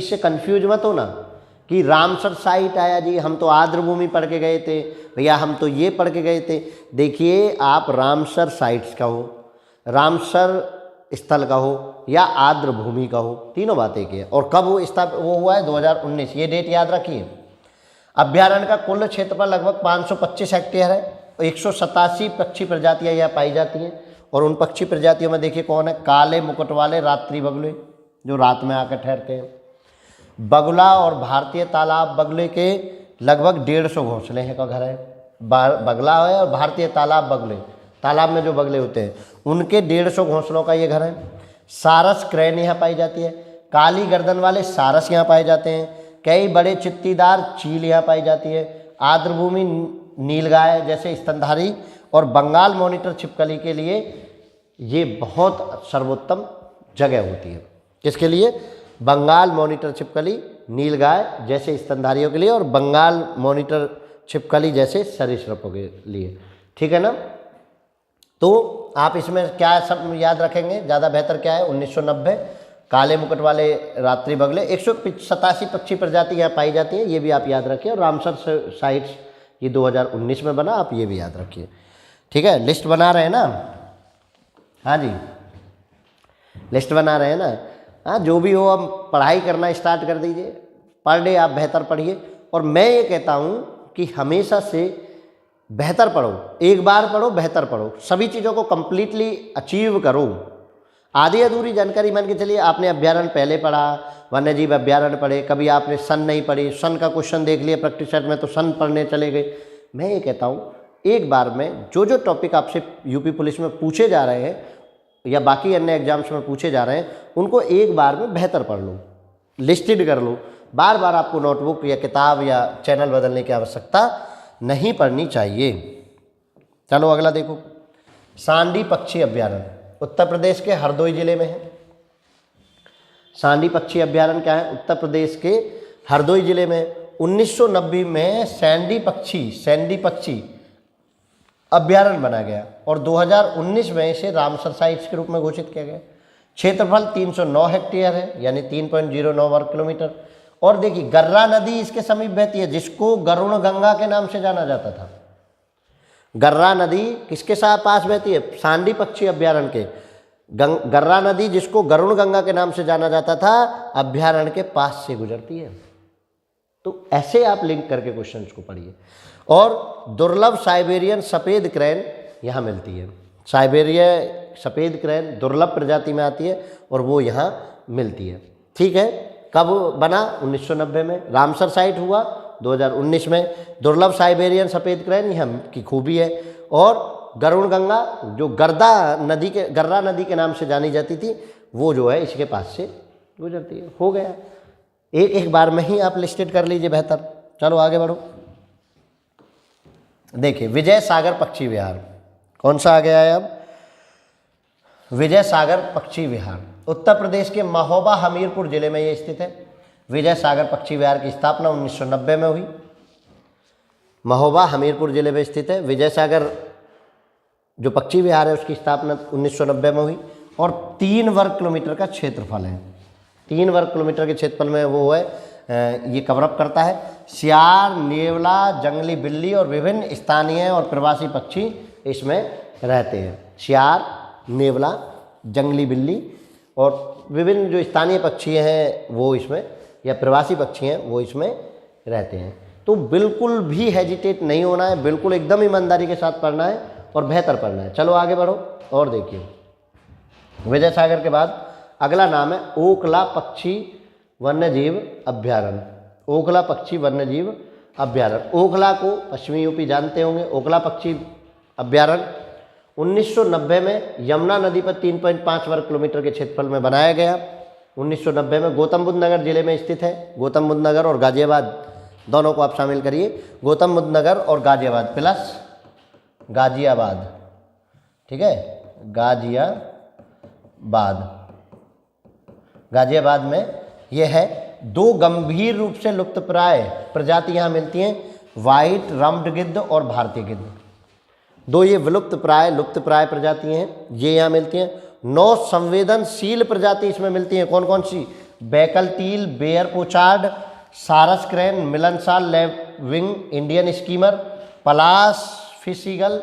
S1: से कंफ्यूज मत होना कि रामसर साइट आया जी, हम तो आर्द्रभूमि पढ़ के गए थे भैया, हम तो ये पढ़ के गए थे। देखिए, आप रामसर साइट्स का हो, रामसर स्थल का हो या आर्द्रभूमि का हो, तीनों बात एक ही है। और कब वो हुआ है? 2019, ये डेट याद रखिए। अभ्यारण्य का कुल क्षेत्रफल लगभग 525 हेक्टेयर है और 187 पक्षी प्रजातियाँ यहाँ पाई जाती हैं। और उन पक्षी प्रजातियों में देखिए कौन है? काले मुकुट वाले रात्रि बगुले जो रात में आकर ठहरते हैं, बगुला और भारतीय तालाब बगुले के लगभग 150 घोंसले हैं का घर है। बगला है और भारतीय तालाब बगुले, तालाब में जो बगले होते हैं उनके 150 घोंसलों का ये घर है। सारस क्रैन यहाँ पाई जाती है। काली गर्दन वाले सारस यहाँ पाए जाते हैं। कई बड़े चित्तीदार चील यहाँ पाई जाती है। आर्द्रभूमि नीलगाय जैसे स्तनधारी और बंगाल मॉनिटर छिपकली के लिए ये बहुत सर्वोत्तम जगह होती है। किसके लिए? बंगाल मॉनिटर छिपकली, नीलगाय जैसे स्तनधारियों के लिए और बंगाल मॉनिटर छिपकली जैसे सरीसृपों के लिए, ठीक है ना। तो आप इसमें क्या सब याद रखेंगे? ज़्यादा बेहतर क्या है? 1990 काले मुकुट वाले रात्रि बगले, 187 पक्षी प्रजाति यहाँ पाई जाती हैं, ये भी आप याद रखिए। और रामसर साइट्स ये 2019 में बना, आप ये भी याद रखिए, ठीक है। लिस्ट बना रहे हैं ना? हाँ जी, लिस्ट बना रहे हैं ना? हाँ, जो भी हो अब पढ़ाई करना स्टार्ट कर दीजिए। पर डे आप बेहतर पढ़िए। और मैं ये कहता हूँ कि हमेशा से बेहतर पढ़ो, एक बार पढ़ो, बेहतर पढ़ो, सभी चीज़ों को कंप्लीटली अचीव करो। आधी अधूरी जानकारी मान के चलिए, आपने अभ्यारण्य पहले पढ़ा, वन्यजीव अभ्यारण्य पढ़े, कभी आपने सन नहीं पढ़ी, सन का क्वेश्चन देख लिया प्रैक्टिस सेट में तो सन पढ़ने चले गए। मैं ये कहता हूँ एक बार में जो जो टॉपिक आपसे यूपी पुलिस में पूछे जा रहे हैं या बाकी अन्य एग्जाम्स में पूछे जा रहे हैं, उनको एक बार में बेहतर पढ़ लो, लिस्टेड कर लो। बार बार आपको नोटबुक या किताब या चैनल बदलने की आवश्यकता नहीं पड़नी चाहिए। चलो अगला देखो, सांडी पक्षी अभ्यारण्य उत्तर प्रदेश के हरदोई जिले में है। सांडी पक्षी अभ्यारण्य क्या है? उत्तर प्रदेश के हरदोई जिले में 1990 में सैंडी पक्षी अभ्यारण्य बनाया गया और 2019 में इसे रामसर साइट्स के रूप में घोषित किया गया। क्षेत्रफल 309 हेक्टेयर है, यानी 3.09 वर्ग किलोमीटर। और देखिए गर्रा नदी इसके समीप बहती है, जिसको गरुण गंगा के नाम से जाना जाता था। गर्रा नदी किसके साथ पास बहती है? सांडी पक्षी अभ्यारण्य के। गर्रा नदी जिसको गरुण गंगा के नाम से जाना जाता था, अभ्यारण्य के पास से गुजरती है। तो ऐसे आप लिंक करके क्वेश्चंस को पढ़िए। और दुर्लभ साइबेरियन सफ़ेद क्रैन यहाँ मिलती है। साइबेरिया सफ़ेद क्रैन दुर्लभ प्रजाति में आती है और वो यहाँ मिलती है। ठीक है, कब बना? 1990 में। रामसर साइट हुआ 2019 में। दुर्लभ साइबेरियन सफ़ेद क्रैन यहाँ की खूबी है। और गरुण गंगा जो गर्रा नदी के नाम से जानी जाती थी, वो जो है इसके पास से गुजरती है। हो गया, एक बार में ही आप लिस्टेड कर लीजिए, बेहतर। चलो आगे बढ़ो। देखिए विजय सागर पक्षी विहार, कौन सा आ गया है अब? विजय सागर पक्षी विहार उत्तर प्रदेश के महोबा हमीरपुर जिले में ये स्थित है। विजय सागर पक्षी विहार की स्थापना 1990 में हुई। महोबा हमीरपुर जिले में स्थित है। विजय सागर जो पक्षी विहार है उसकी स्थापना 1990 में हुई और 3 वर्ग किलोमीटर का क्षेत्रफल है। 3 वर्ग किलोमीटर के क्षेत्रफल में वो है, ये कवरअप करता है। सियार, नेवला, जंगली बिल्ली और विभिन्न स्थानीय और प्रवासी पक्षी इसमें रहते हैं। सियार, नेवला, जंगली बिल्ली और विभिन्न जो स्थानीय पक्षी हैं वो इसमें, या प्रवासी पक्षी हैं वो इसमें रहते हैं। तो बिल्कुल भी हेजिटेट नहीं होना है, बिल्कुल एकदम ईमानदारी के साथ पढ़ना है और बेहतर पढ़ना है। चलो आगे बढ़ो और देखिए, विजय सागर के बाद अगला नाम है ओखला पक्षी वन्यजीव अभ्यारण्य। ओखला पक्षी वन्यजीव अभ्यारण्य, ओखला को पश्चिमी यूपी जानते होंगे। ओखला पक्षी अभ्यारण्य 1990 में यमुना नदी पर 3.5 वर्ग किलोमीटर के क्षेत्रफल में बनाया गया। 1990 में गौतम बुद्ध नगर जिले में स्थित है। गौतम बुद्ध नगर और गाजियाबाद दोनों को आप शामिल करिए। गौतम बुद्ध नगर और गाजियाबाद प्लस गाजियाबाद, ठीक है, गाजियाबाद में यह है। 2 गंभीर रूप से लुप्तप्राय प्रजाति यहाँ मिलती हैं, वाइट रम्प्ड गिद्ध और भारतीय गिद्ध। 2 ये लुप्तप्राय प्रजातियाँ हैं, ये यहाँ मिलती हैं। 9 संवेदनशील प्रजाति इसमें मिलती हैं। कौन कौन सी? बैकल तील, बेयर पोचार्ड, सारस क्रैन, मिलनसार लेविंग, इंडियन स्कीमर, पलास फिश ईगल,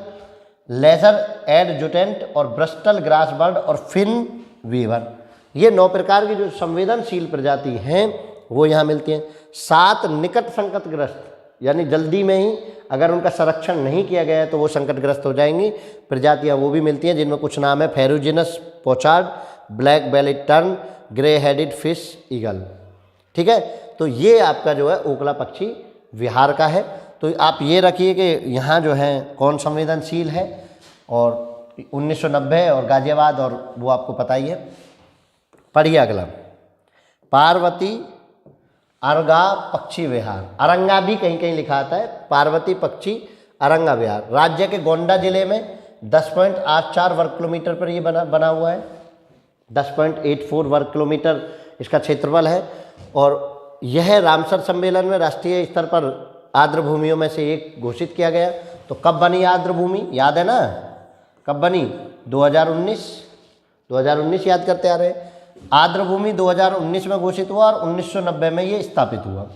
S1: लेजर एडजुटेंट और ब्रस्टल ग्रास बर्ड और फिन वीवर। ये 9 प्रकार की जो संवेदनशील प्रजाति हैं वो यहाँ मिलती हैं। 7 निकट संकटग्रस्त, यानी जल्दी में ही अगर उनका संरक्षण नहीं किया गया है तो वो संकटग्रस्त हो जाएंगी प्रजातियाँ, वो भी मिलती हैं, जिनमें कुछ नाम है ferruginous pochard, black bellied tern, grey headed fish eagle. ठीक है, तो ये आपका जो है ओखला पक्षी विहार का है। तो आप ये रखिए कि यहाँ जो है कौन संवेदनशील है, और 1990 और गाजियाबाद, और वो आपको पता ही है। पढ़िए अगला, पार्वती अरंगा पक्षी विहार। अरंगा भी कहीं कहीं लिखा आता है, पार्वती पक्षी अरंगा विहार राज्य के गोंडा जिले में 10.84 वर्ग किलोमीटर पर ये बना हुआ है। 10.84 वर्ग किलोमीटर इसका क्षेत्रफल है और यह रामसर सम्मेलन में राष्ट्रीय स्तर पर आर्द्र भूमियों में से एक घोषित किया गया। तो कब बनी आर्द्र भूमि, याद है ना? कब बनी? 2019 याद करते आ रहे हैं। आर्द्र भूमि 2019 में घोषित हुआ और 1990 में ये स्थापित हुआ।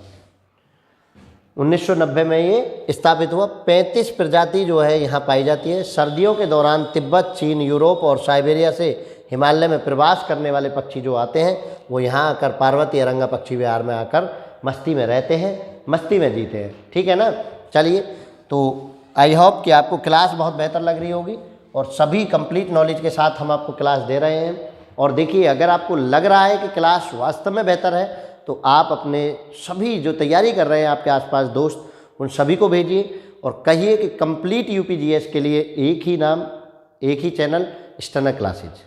S1: 1990 में ये स्थापित हुआ। 35 प्रजाति जो है यहाँ पाई जाती है। सर्दियों के दौरान तिब्बत, चीन, यूरोप और साइबेरिया से हिमालय में प्रवास करने वाले पक्षी जो आते हैं वो यहाँ आकर पार्वती अरंगा पक्षी विहार में आकर मस्ती में रहते हैं, मस्ती में जीते हैं। ठीक है ना? चलिए, तो आई होप कि आपको क्लास बहुत बेहतर लग रही होगी और सभी कंप्लीट नॉलेज के साथ हम आपको क्लास दे रहे हैं। और देखिए, अगर आपको लग रहा है कि क्लास वास्तव में बेहतर है तो आप अपने सभी जो तैयारी कर रहे हैं आपके आसपास दोस्त, उन सभी को भेजिए और कहिए कि कंप्लीट यूपीजीएस के लिए एक ही नाम, एक ही चैनल, स्टनर क्लासेज।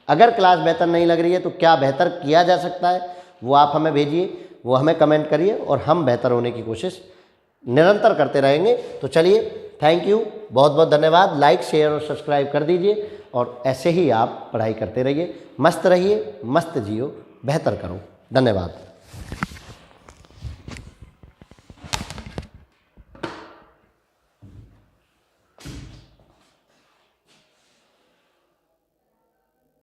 S1: अगर क्लास बेहतर नहीं लग रही है तो क्या बेहतर किया जा सकता है वो आप हमें भेजिए, वो हमें कमेंट करिए और हम बेहतर होने की कोशिश निरंतर करते रहेंगे। तो चलिए, थैंक यू, बहुत बहुत धन्यवाद। लाइक, शेयर और सब्सक्राइब कर दीजिए और ऐसे ही आप पढ़ाई करते रहिए। मस्त रहिए, मस्त जियो, बेहतर करो। धन्यवाद।